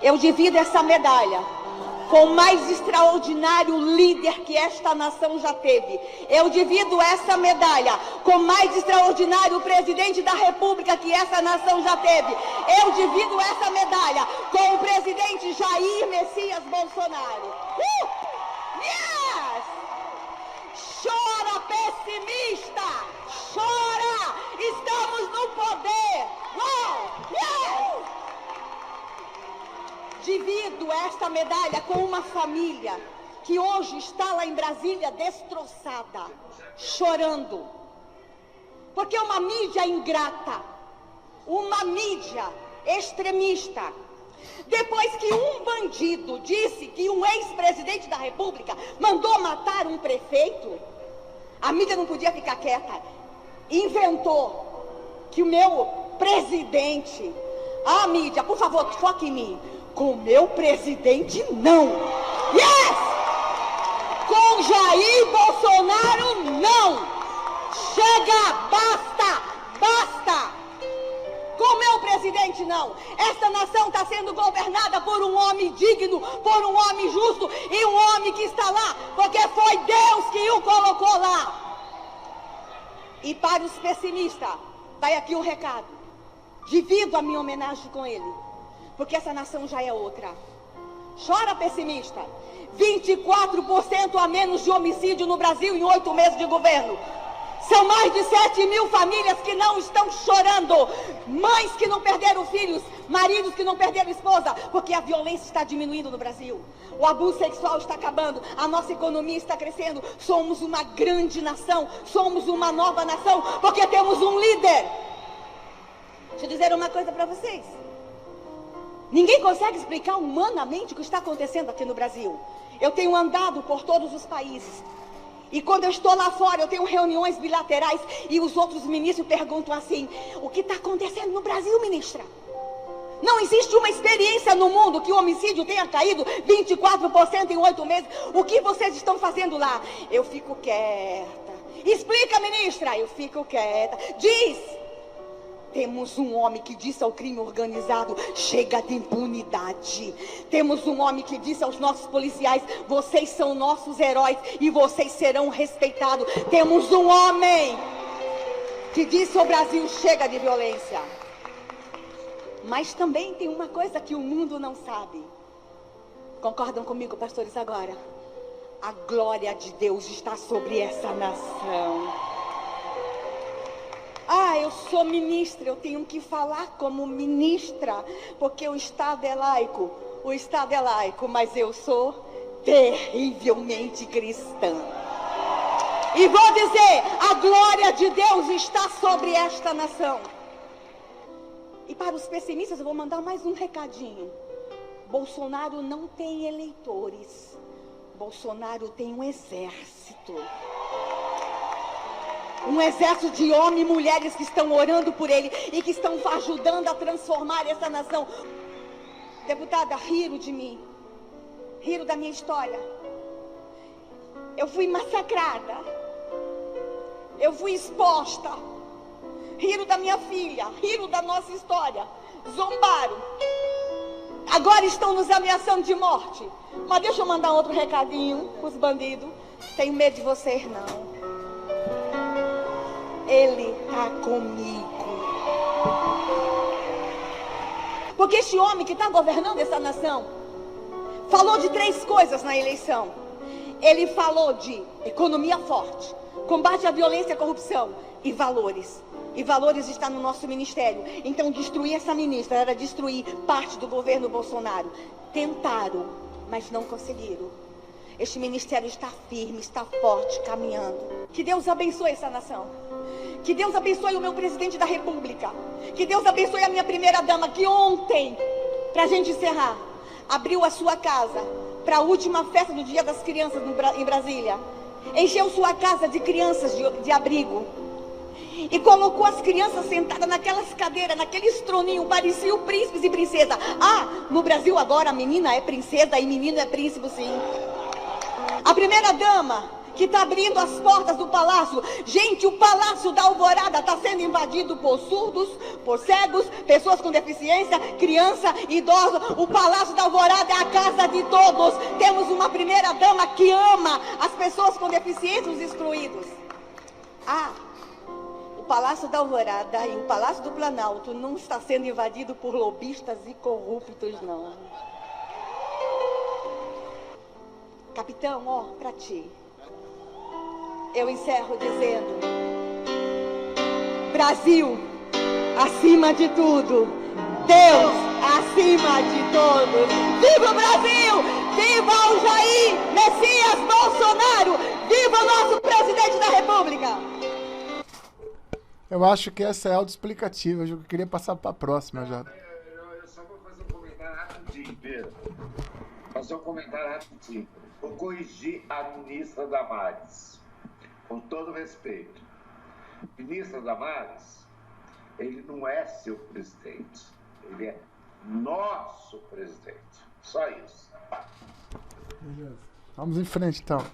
Eu divido essa medalha com o mais extraordinário líder que esta nação já teve. Eu divido essa medalha com o mais extraordinário presidente da República que essa nação já teve. Eu divido essa medalha com o presidente Jair Messias Bolsonaro. Yes! Chora, pessimista! Chora! Estamos no poder! Yes! Divido esta medalha com uma família que hoje está lá em Brasília destroçada, chorando. Porque uma mídia ingrata, uma mídia extremista, depois que um bandido disse que um ex-presidente da República mandou matar um prefeito, a mídia não podia ficar quieta, inventou que o meu presidente... Ah, mídia, por favor, foque em mim. Com o meu presidente, não. Yes! Com Jair Bolsonaro, não. Chega, basta, basta. Com o meu presidente, não. Esta nação está sendo governada por um homem digno, por um homem justo e um homem que está lá, porque foi Deus que o colocou lá. E para os pessimistas, vai aqui um recado. Divido a minha homenagem com ele, porque essa nação já é outra. Chora, pessimista. 24% a menos de homicídio no Brasil em 8 meses de governo. São mais de 7 mil famílias que não estão chorando. Mães que não perderam filhos, maridos que não perderam esposa, porque a violência está diminuindo no Brasil. O abuso sexual está acabando, a nossa economia está crescendo. Somos uma grande nação, somos uma nova nação, porque temos um líder. Deixa eu dizer uma coisa para vocês. Ninguém consegue explicar humanamente o que está acontecendo aqui no Brasil. Eu tenho andado por todos os países. E quando eu estou lá fora, eu tenho reuniões bilaterais e os outros ministros perguntam assim: o que está acontecendo no Brasil, ministra? Não existe uma experiência no mundo que o homicídio tenha caído 24% em 8 meses. O que vocês estão fazendo lá? Eu fico quieta. Explica, ministra. Eu fico quieta. Diz. Temos um homem que disse ao crime organizado: chega de impunidade. Temos um homem que disse aos nossos policiais: vocês são nossos heróis e vocês serão respeitados. Temos um homem que disse ao Brasil: chega de violência. Mas também tem uma coisa que o mundo não sabe. Concordam comigo, pastores, agora? A glória de Deus está sobre essa nação. Ah, eu sou ministra, eu tenho que falar como ministra, porque o Estado é laico. O Estado é laico, mas eu sou terrivelmente cristã. E vou dizer, a glória de Deus está sobre esta nação. E para os pessimistas eu vou mandar mais um recadinho. Bolsonaro não tem eleitores. Bolsonaro tem um exército. Um exército de homens e mulheres que estão orando por ele e que estão ajudando a transformar essa nação. Deputada, riram de mim. Riram da minha história. Eu fui massacrada. Eu fui exposta. Riram da minha filha. Riram da nossa história. Zombaram. Agora estão nos ameaçando de morte. Mas deixa eu mandar outro recadinho para os bandidos. Tenho medo de vocês, não. Ele está comigo. Porque este homem que está governando essa nação falou de 3 coisas na eleição. Ele falou de economia forte, combate à violência e à corrupção e valores. E valores está no nosso ministério. Então destruir essa ministra era destruir parte do governo Bolsonaro. Tentaram, mas não conseguiram. Este ministério está firme, está forte, caminhando. Que Deus abençoe essa nação. Que Deus abençoe o meu presidente da República. Que Deus abençoe a minha primeira-dama, que ontem, para a gente encerrar, abriu a sua casa para a última festa do Dia das Crianças em Brasília. Encheu sua casa de crianças de abrigo. E colocou as crianças sentadas naquelas cadeiras, naqueles troninhos, pareciam príncipes e princesas. Ah, no Brasil agora a menina é princesa e menino é príncipe, sim. A primeira-dama que está abrindo as portas do palácio. Gente, o Palácio da Alvorada está sendo invadido por surdos, por cegos, pessoas com deficiência, criança, idosa. O Palácio da Alvorada é a casa de todos. Temos uma primeira-dama que ama as pessoas com deficiência, os excluídos. Ah, o Palácio da Alvorada e o Palácio do Planalto não está sendo invadido por lobistas e corruptos, não. Capitão, ó, para ti. Eu encerro dizendo: Brasil, acima de tudo. Deus, acima de todos. Viva o Brasil! Viva o Jair Messias Bolsonaro! Viva o nosso presidente da República! Eu acho que essa é autoexplicativa. Eu queria passar para a próxima já. Eu só vou fazer um comentário rapidinho, Pedro. Fazer um comentário rapidinho. Vou corrigir a ministra Damares. Com todo respeito. Ministra Damares, Ele não é seu presidente, ele é nosso presidente. Só isso. Beleza. Vamos em frente, então.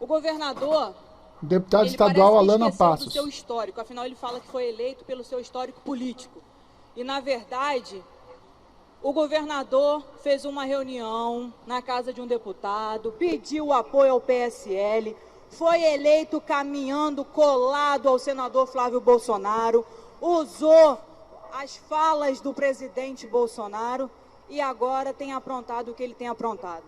O governador... Deputado estadual Alana Passos. Do seu histórico, afinal ele fala que foi eleito pelo seu histórico político. E, na verdade, o governador fez uma reunião na casa de um deputado, pediu apoio ao PSL, foi eleito caminhando colado ao senador Flávio Bolsonaro, usou as falas do presidente Bolsonaro e agora tem aprontado o que ele tem aprontado.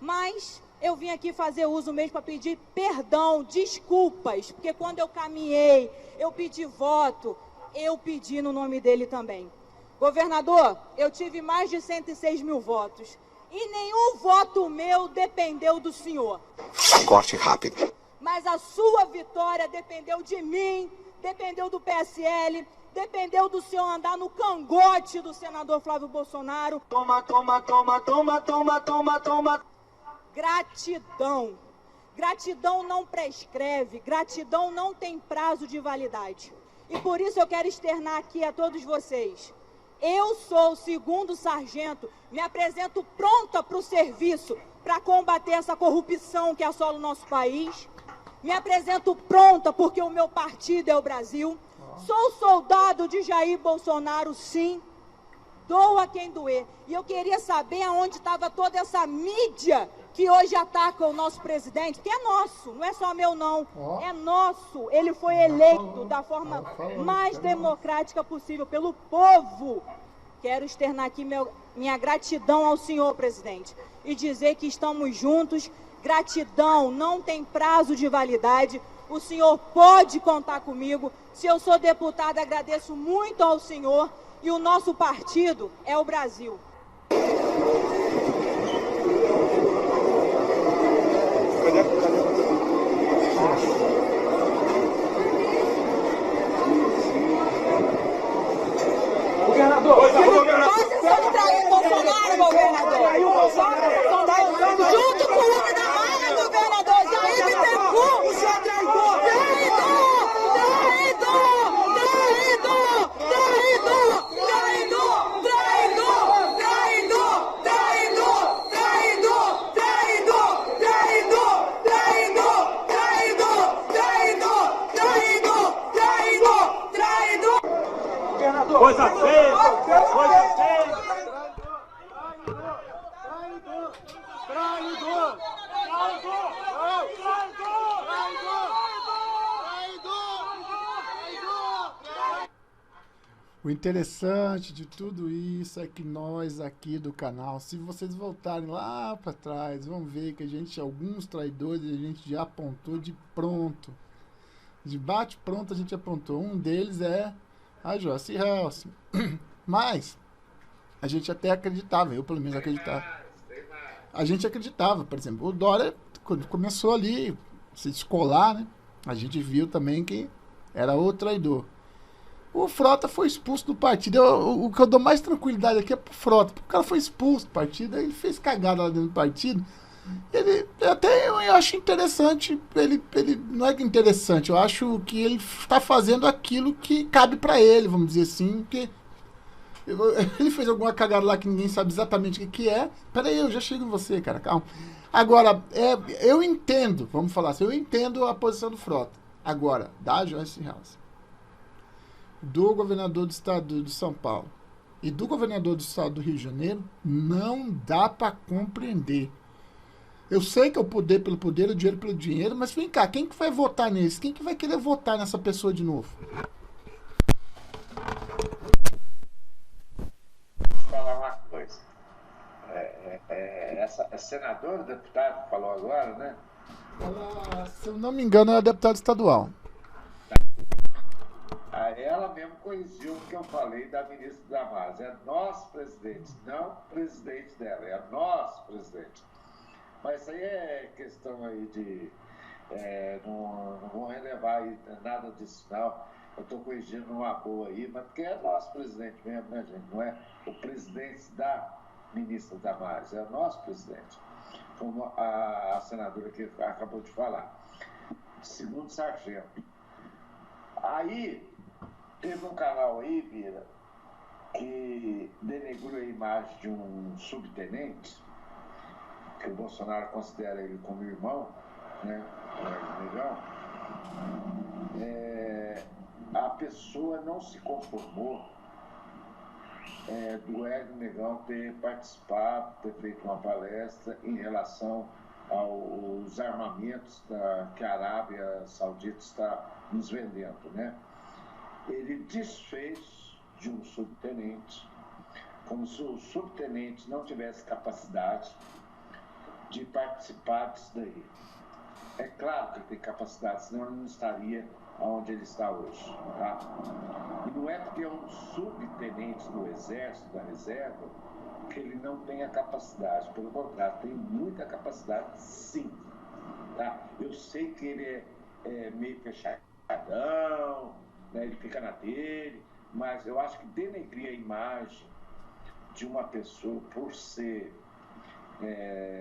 Mas eu vim aqui fazer uso mesmo para pedir perdão, desculpas, porque quando eu caminhei, eu pedi voto, eu pedi no nome dele também. Governador, eu tive mais de 106 mil votos e nenhum voto meu dependeu do senhor. Corte rápido. Mas a sua vitória dependeu de mim, dependeu do PSL, dependeu do senhor andar no cangote do senador Flávio Bolsonaro. Toma, toma, toma, toma, toma, toma, toma. Gratidão. Gratidão não prescreve, gratidão não tem prazo de validade. E por isso eu quero externar aqui a todos vocês. Eu sou o 2º sargento, me apresento pronta para o serviço, para combater essa corrupção que assola o nosso país. Me apresento pronta porque o meu partido é o Brasil. Sou soldado de Jair Bolsonaro, sim. Doa quem doer. E eu queria saber aonde estava toda essa mídia que hoje ataca o nosso presidente, que é nosso, não é só meu não, é nosso. Ele foi eleito da forma mais democrática possível pelo povo. Quero externar aqui minha gratidão ao senhor presidente e dizer que estamos juntos. Gratidão não tem prazo de validade. O senhor pode contar comigo. Se eu sou deputada, agradeço muito ao senhor. E o nosso partido é o Brasil. Governador! Você traiu o Bolsonaro, governador! Junto com o homem da Mara, governador! Jair Bittencourt! Você é traidor! Coisa feia! Coisa feia! Traidor! O interessante de tudo isso é que nós aqui do canal, se vocês voltarem lá para trás, vão ver que a gente, alguns traidores, a gente já apontou de pronto. De bate pronto a gente apontou. Um deles é a Joyce Helson. Mas a gente até acreditava, eu pelo menos acreditava. A gente acreditava, por exemplo, o Dória, quando começou ali a se descolar, né? A gente viu também que era o traidor. O Frota foi expulso do partido. O que eu dou mais tranquilidade aqui é pro Frota. Porque o cara foi expulso do partido, aí ele fez cagada lá dentro do partido. Ele, até eu acho interessante, ele não é interessante, eu acho que ele está fazendo aquilo que cabe para ele, vamos dizer assim, porque ele fez alguma cagada lá que ninguém sabe exatamente o que é. Peraí, eu já chego em você, cara, calma. Agora, eu entendo, vamos falar assim, eu entendo a posição do Frota. Agora, da Joyce Helson, do governador do estado de São Paulo e do governador do estado do Rio de Janeiro, não dá para compreender. Eu sei que é o poder pelo poder, o dinheiro pelo dinheiro, mas vem cá, quem que vai votar nesse? Quem que vai querer votar nessa pessoa de novo? Vou te falar uma coisa. Essa senadora, deputado que falou agora, né? Ela, se eu não me engano, é a deputada estadual. Ela mesmo corrigiu o que eu falei da ministra Damares. É nosso presidente, não o presidente dela, é nosso presidente. Mas isso aí é questão aí de... não vou relevar aí nada disso, não. Eu estou corrigindo uma boa aí, mas porque é nosso presidente mesmo, né, gente? Não é o presidente da ministra Damares, é o nosso presidente. como a senadora que acabou de falar. Segundo sargento. Aí, teve um canal aí, Bira, que denegriu a imagem de um subtenente, que o Bolsonaro considera ele como irmão, né? A pessoa não se conformou do Hélio Negão ter participado, ter feito uma palestra em relação aos armamentos que a Arábia Saudita está nos vendendo, né? Ele desfez de um subtenente, como se o subtenente não tivesse capacidade de participar disso daí. É claro que ele tem capacidade, senão ele não estaria onde ele está hoje, tá? E não é porque é um subtenente do Exército, da Reserva, que ele não tem a capacidade. Pelo contrário, tem muita capacidade, sim. Tá? Eu sei que ele é meio fechadão, né? Ele fica na dele, mas eu acho que denegrir a imagem de uma pessoa por ser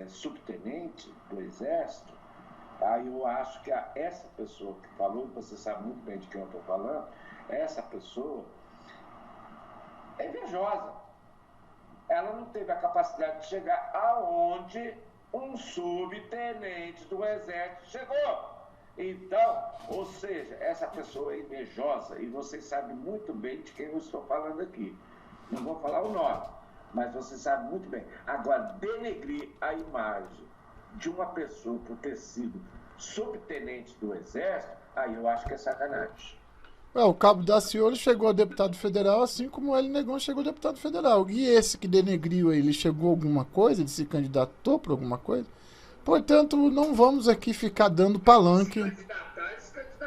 subtenente do Exército, aí eu acho que essa pessoa que falou, você sabe muito bem de quem eu estou falando, essa pessoa é invejosa. Ela não teve a capacidade de chegar aonde um subtenente do Exército chegou. Então, ou seja, essa pessoa é invejosa, e vocês sabem muito bem de quem eu estou falando aqui. Não vou falar o nome, mas você sabe muito bem. Agora, denegrir a imagem de uma pessoa por ter sido subtenente do Exército, aí eu acho que é sacanagem. O Cabo Daciolo chegou a deputado federal, assim como o Hélio Negão chegou a deputado federal. E esse que denegriu aí, ele chegou a alguma coisa? Ele se candidatou para alguma coisa? Portanto, não vamos aqui ficar dando palanque.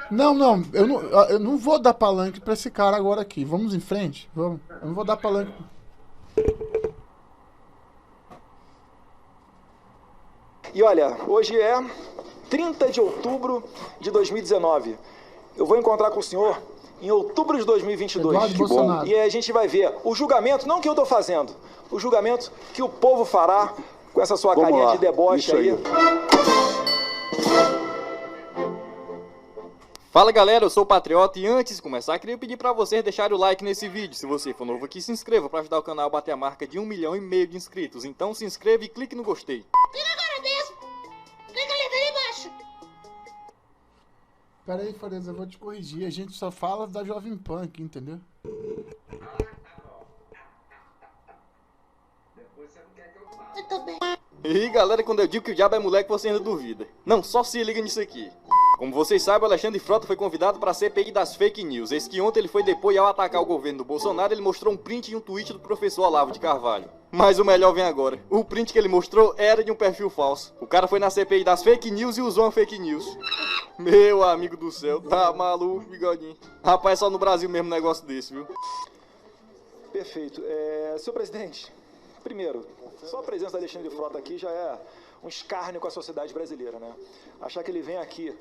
Não, eu não vou dar palanque para esse cara agora aqui. Vamos em frente? Vamos. Eu não vou dar palanque. E olha, hoje é 30 de outubro de 2019. Eu vou encontrar com o senhor em outubro de 2022. Eduardo Bolsonaro. E aí a gente vai ver o julgamento, não que eu estou fazendo, o julgamento que o povo fará com essa sua carinha de deboche aí. Fala galera, eu sou o Patriota e antes de começar queria pedir pra vocês deixarem o like nesse vídeo. Se você for novo aqui, se inscreva pra ajudar o canal a bater a marca de 1,5 milhão de inscritos. Então se inscreva e clique no gostei. Clica agora mesmo! Clica ali embaixo! Pera aí, Fareza, eu vou te corrigir. A gente só fala da Jovem Pan aqui, entendeu? Eu também. E galera, quando eu digo que o diabo é moleque, você ainda duvida. Não, só se liga nisso aqui. Como vocês sabem, o Alexandre Frota foi convidado para a CPI das fake news. Eis que ontem ele foi depor e ao atacar o governo do Bolsonaro, ele mostrou um print e um tweet do professor Olavo de Carvalho. Mas o melhor vem agora. O print que ele mostrou era de um perfil falso. O cara foi na CPI das fake news e usou uma fake news. Meu amigo do céu, tá maluco, bigodinho. Rapaz, só no Brasil mesmo um negócio desse, viu? Perfeito. Senhor presidente, primeiro, só a presença do Alexandre Frota aqui já é um escárnio com a sociedade brasileira, né? Achar que ele vem aqui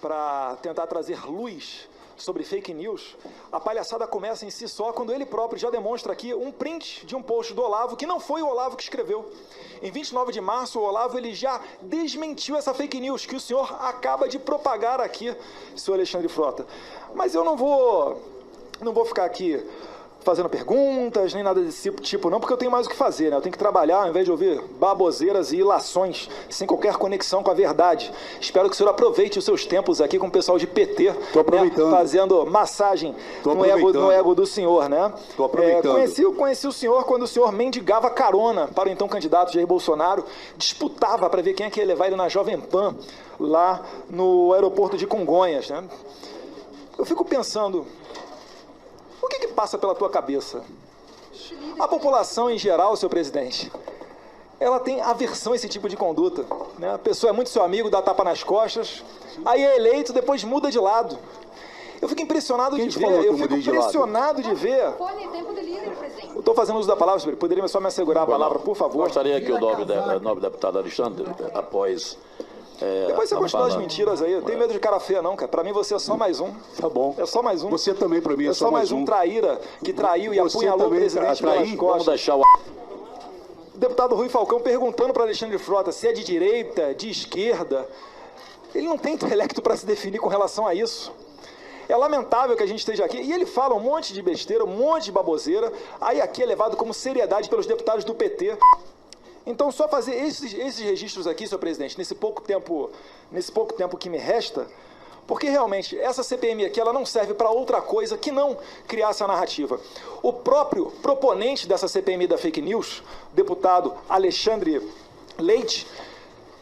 para tentar trazer luz sobre fake news, a palhaçada começa em si só quando ele próprio já demonstra aqui um print de um post do Olavo, que não foi o Olavo que escreveu. Em 29 de março, o Olavo ele já desmentiu essa fake news que o senhor acaba de propagar aqui, senhor Alexandre Frota. Mas eu não vou ficar aqui fazendo perguntas, nem nada desse tipo não, porque eu tenho mais o que fazer, né? Eu tenho que trabalhar ao invés de ouvir baboseiras e ilações, sem qualquer conexão com a verdade. Espero que o senhor aproveite os seus tempos aqui com o pessoal de PT, né? Fazendo massagem no ego do senhor, né? Tô aproveitando. Conheci o senhor quando o senhor mendigava carona para o então candidato Jair Bolsonaro, disputava para ver quem é que ia levar ele na Jovem Pan, lá no aeroporto de Congonhas, né? Eu fico pensando, o que passa pela tua cabeça? A população em geral, senhor presidente, ela tem aversão a esse tipo de conduta, né? A pessoa é muito seu amigo, dá tapa nas costas, aí é eleito, depois muda de lado. Eu fico impressionado de ver, Eu estou fazendo uso da palavra, senhor. Poderia só me assegurar a palavra, por favor? Gostaria que o nobre deputado Alexandre, após... Depois você continua as mentiras aí. Eu tenho medo de cara feia, não, cara. Pra mim você é só mais um. Tá bom. É só mais um. Você também pra mim é só mais um. traíra que traiu e apunhalou o presidente pelas costas. Vamos deixar o... o deputado Rui Falcão perguntando para Alexandre Frota se é de direita, de esquerda. Ele não tem intelecto para se definir com relação a isso. É lamentável que a gente esteja aqui, e ele fala um monte de besteira, um monte de baboseira, aí aqui é levado como seriedade pelos deputados do PT. Então, só fazer esses registros aqui, senhor presidente, nesse pouco tempo que me resta, porque realmente essa CPMI aqui ela não serve para outra coisa que não criar essa narrativa. O próprio proponente dessa CPMI da fake news, o deputado Alexandre Leite,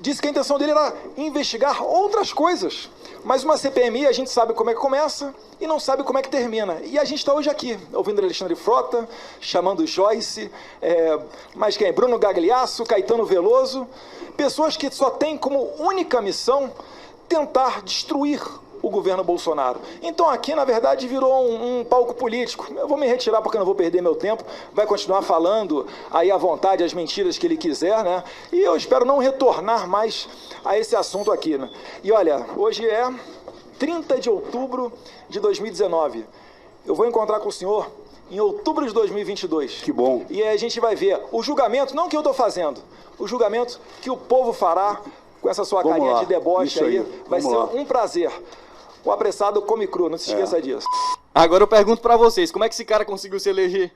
disse que a intenção dele era investigar outras coisas. Mas uma CPMI a gente sabe como é que começa e não sabe como é que termina. E a gente está hoje aqui, ouvindo Alexandre Frota, chamando Joyce, mas quem? Bruno Gagliasso, Caetano Veloso, pessoas que só têm como única missão tentar destruir o governo Bolsonaro. Então aqui, na verdade, virou um palco político. Eu vou me retirar porque eu não vou perder meu tempo. Vai continuar falando aí à vontade as mentiras que ele quiser, né? E eu espero não retornar mais a esse assunto aqui, né? E olha, hoje é 30 de outubro de 2019. Eu vou encontrar com o senhor em outubro de 2022. Que bom. E aí a gente vai ver o julgamento, não que eu estou fazendo, o julgamento que o povo fará com essa sua carinha de deboche aí. Vai ser um prazer. O apressado come cru, não se esqueça disso. Agora eu pergunto pra vocês, como é que esse cara conseguiu se eleger?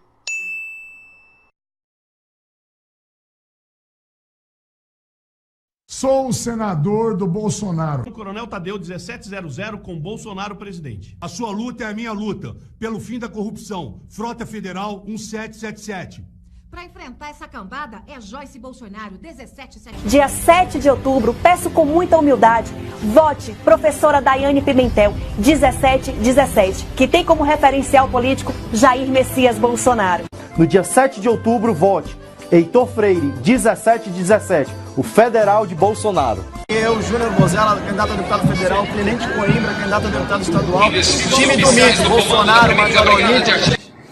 Sou o senador do Bolsonaro. O Coronel Tadeu 1700 com Bolsonaro presidente. A sua luta é a minha luta, pelo fim da corrupção. Frota Federal 1777. Para enfrentar essa cambada é Joyce Bolsonaro, 1777. Dia 7 de outubro, peço com muita humildade, vote professora Daiane Pimentel, 1717, que tem como referencial político Jair Messias Bolsonaro. No dia 7 de outubro, vote Heitor Freire, 1717, o federal de Bolsonaro. Eu, Júnior Bozella, candidato a deputado federal, Tenente Coimbra, candidato a deputado estadual, time do MIT, Bolsonaro, Major Olímpia.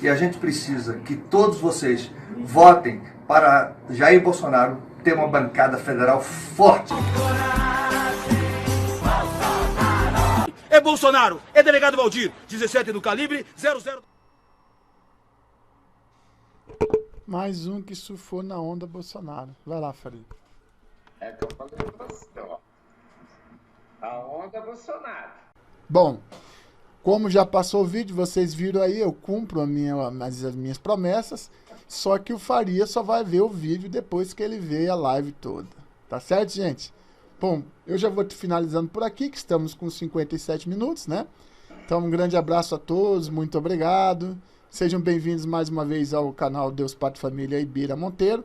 E a gente precisa que todos vocês votem para Jair Bolsonaro ter uma bancada federal forte. É Bolsonaro, é delegado Valdir, 17 do calibre, 00... Mais um que surfou na onda Bolsonaro. Vai lá, Faria. É que eu falei pra você, ó. A onda Bolsonaro. Bom, como já passou o vídeo, vocês viram aí, eu cumpro as minhas promessas, só que o Faria só vai ver o vídeo depois que ele vê a live toda. Tá certo, gente? Bom, eu já vou finalizando por aqui, que estamos com 57 minutos, né? Então, um grande abraço a todos, muito obrigado. Sejam bem-vindos mais uma vez ao canal Deus, Pátria, Família Ibira Monteiro.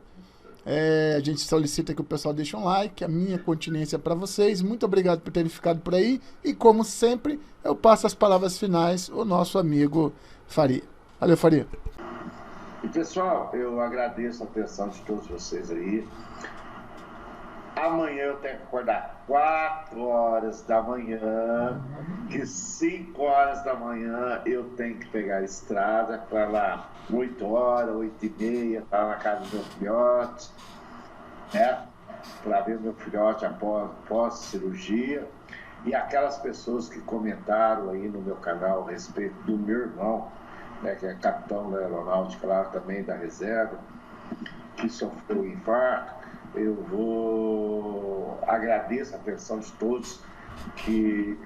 A gente solicita que o pessoal deixe um like, a minha continência para vocês. Muito obrigado por terem ficado por aí. E como sempre, eu passo as palavras finais ao nosso amigo Faria. Valeu, Faria. E pessoal, eu agradeço a atenção de todos vocês aí. Amanhã eu tenho que acordar 4 horas da manhã, que 5 horas da manhã eu tenho que pegar a estrada para lá 8 horas, 8h30, estar na casa do meu filhote, né? Para ver meu filhote após cirurgia. E aquelas pessoas que comentaram aí no meu canal a respeito do meu irmão, né, que é capitão da aeronáutica lá também da reserva, que sofreu um infarto. Eu agradeço a atenção de todos que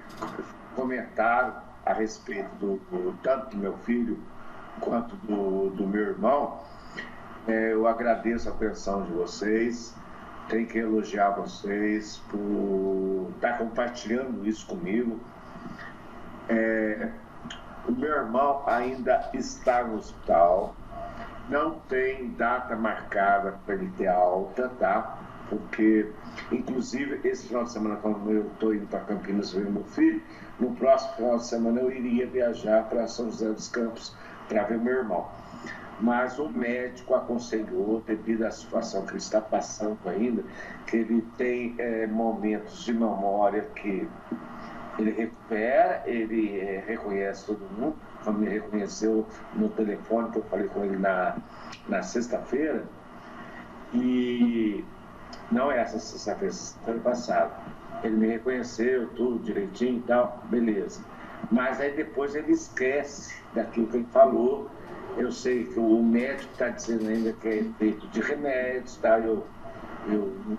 comentaram a respeito tanto do meu filho quanto do meu irmão. Eu agradeço a atenção de vocês. Tenho que elogiar vocês por estar compartilhando isso comigo. O meu irmão ainda está no hospital. Não tem data marcada para ele ter alta, tá? Porque, inclusive, esse final de semana, quando eu estou indo para Campinas ver meu filho, no próximo final de semana eu iria viajar para São José dos Campos para ver meu irmão. Mas o médico aconselhou, devido à situação que ele está passando ainda, que ele tem momentos de memória que ele recupera, ele reconhece todo mundo, como me reconheceu no telefone, que eu falei com ele na sexta-feira, e não é essa sexta-feira, sexta-feira passada. Ele me reconheceu, tudo direitinho e tal, beleza. Mas aí depois ele esquece daquilo que ele falou. Eu sei que o médico está dizendo ainda que é efeito de remédios, tá? Eu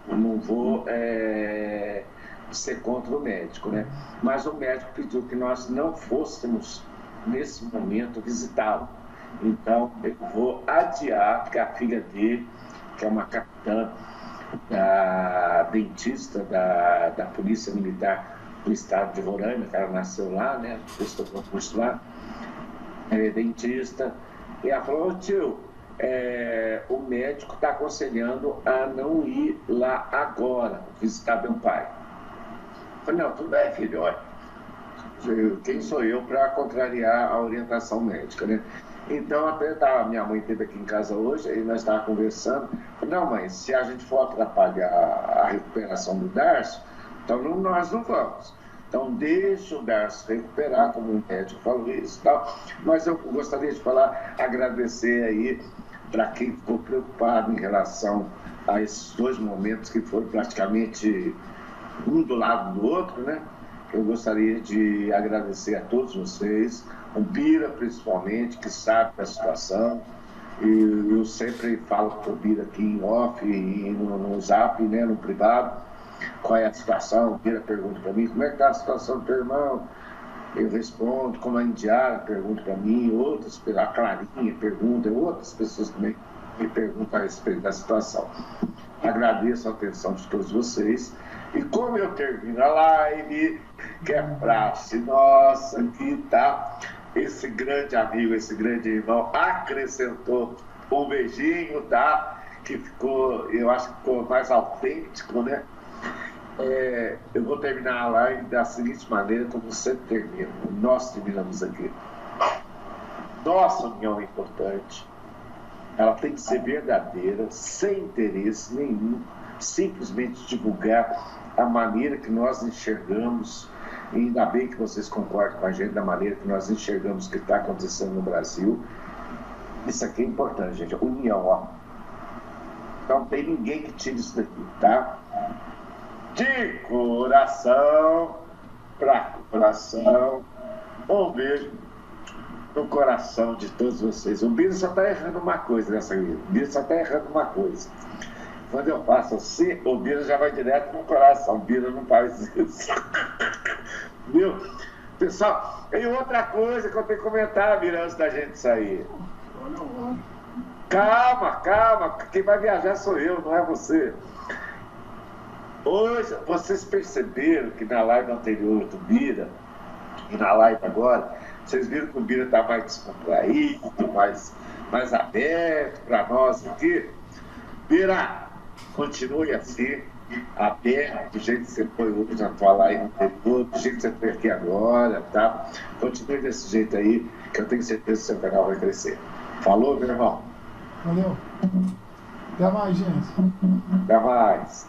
não vou ser contra o médico, né? Mas o médico pediu que nós não fôssemos, nesse momento, visitá-lo. Então, eu vou adiar, porque a filha dele, que é uma capitã dentista da Polícia Militar do Estado de Roraima, que ela nasceu lá, né? Prestou concurso lá, ela é dentista. E ela falou: tio, o médico está aconselhando a não ir lá agora visitar meu pai. Eu falei: não, tudo bem, filho, olha, quem sou eu para contrariar a orientação médica, né? Então, até minha mãe esteve aqui em casa hoje, aí nós estávamos conversando. Eu falei: não, mãe, se a gente for atrapalhar a recuperação do Darcio, então nós não vamos. Então, deixa o Darcio recuperar, como o médico falou isso e tal. Mas eu gostaria de agradecer aí para quem ficou preocupado em relação a esses dois momentos que foram praticamente um do lado do outro, né? Eu gostaria de agradecer a todos vocês, o Bira principalmente, que sabe da situação. E eu sempre falo com o Bira aqui em off e no zap, né, no privado, qual é a situação. O Bira pergunta para mim: como é que está a situação do teu irmão? Eu respondo, como a Indiara pergunta para mim, outras, a Clarinha pergunta, outras pessoas também me perguntam a respeito da situação. Agradeço a atenção de todos vocês. E como eu termino a live, que é praxe nossa aqui, tá? Esse grande amigo, esse grande irmão acrescentou um beijinho, tá? Que ficou, eu acho que ficou mais autêntico, né? Eu vou terminar a live da seguinte maneira, como sempre termino. Nós terminamos aqui. Nossa união é importante. Ela tem que ser verdadeira, sem interesse nenhum, simplesmente divulgar a maneira que nós enxergamos, e ainda bem que vocês concordam com a gente da maneira que nós enxergamos o que está acontecendo no Brasil. Isso aqui é importante, gente. União, ó. Não tem ninguém que tire isso daqui, tá? De coração para coração, um beijo no coração de todos vocês. O Bira só está errando uma coisa nessa vida. O Bira só está errando uma coisa. Quando eu faço assim, o Bira já vai direto no coração. O Bira não faz isso. Viu? Pessoal, e outra coisa que eu tenho que comentar, Bira, antes da gente sair. Calma. Quem vai viajar sou eu, não é você. Hoje, vocês perceberam que na live anterior do Bira, e na live agora, vocês viram que o Bira está mais descontraído, mais aberto para nós aqui. Bira, continue assim, aberto, do jeito que você foi hoje na tua live anterior, do jeito que você foi aqui agora, tá? Continue desse jeito aí, que eu tenho certeza que seu canal vai crescer. Falou, meu irmão? Valeu. Até mais, gente. Até mais.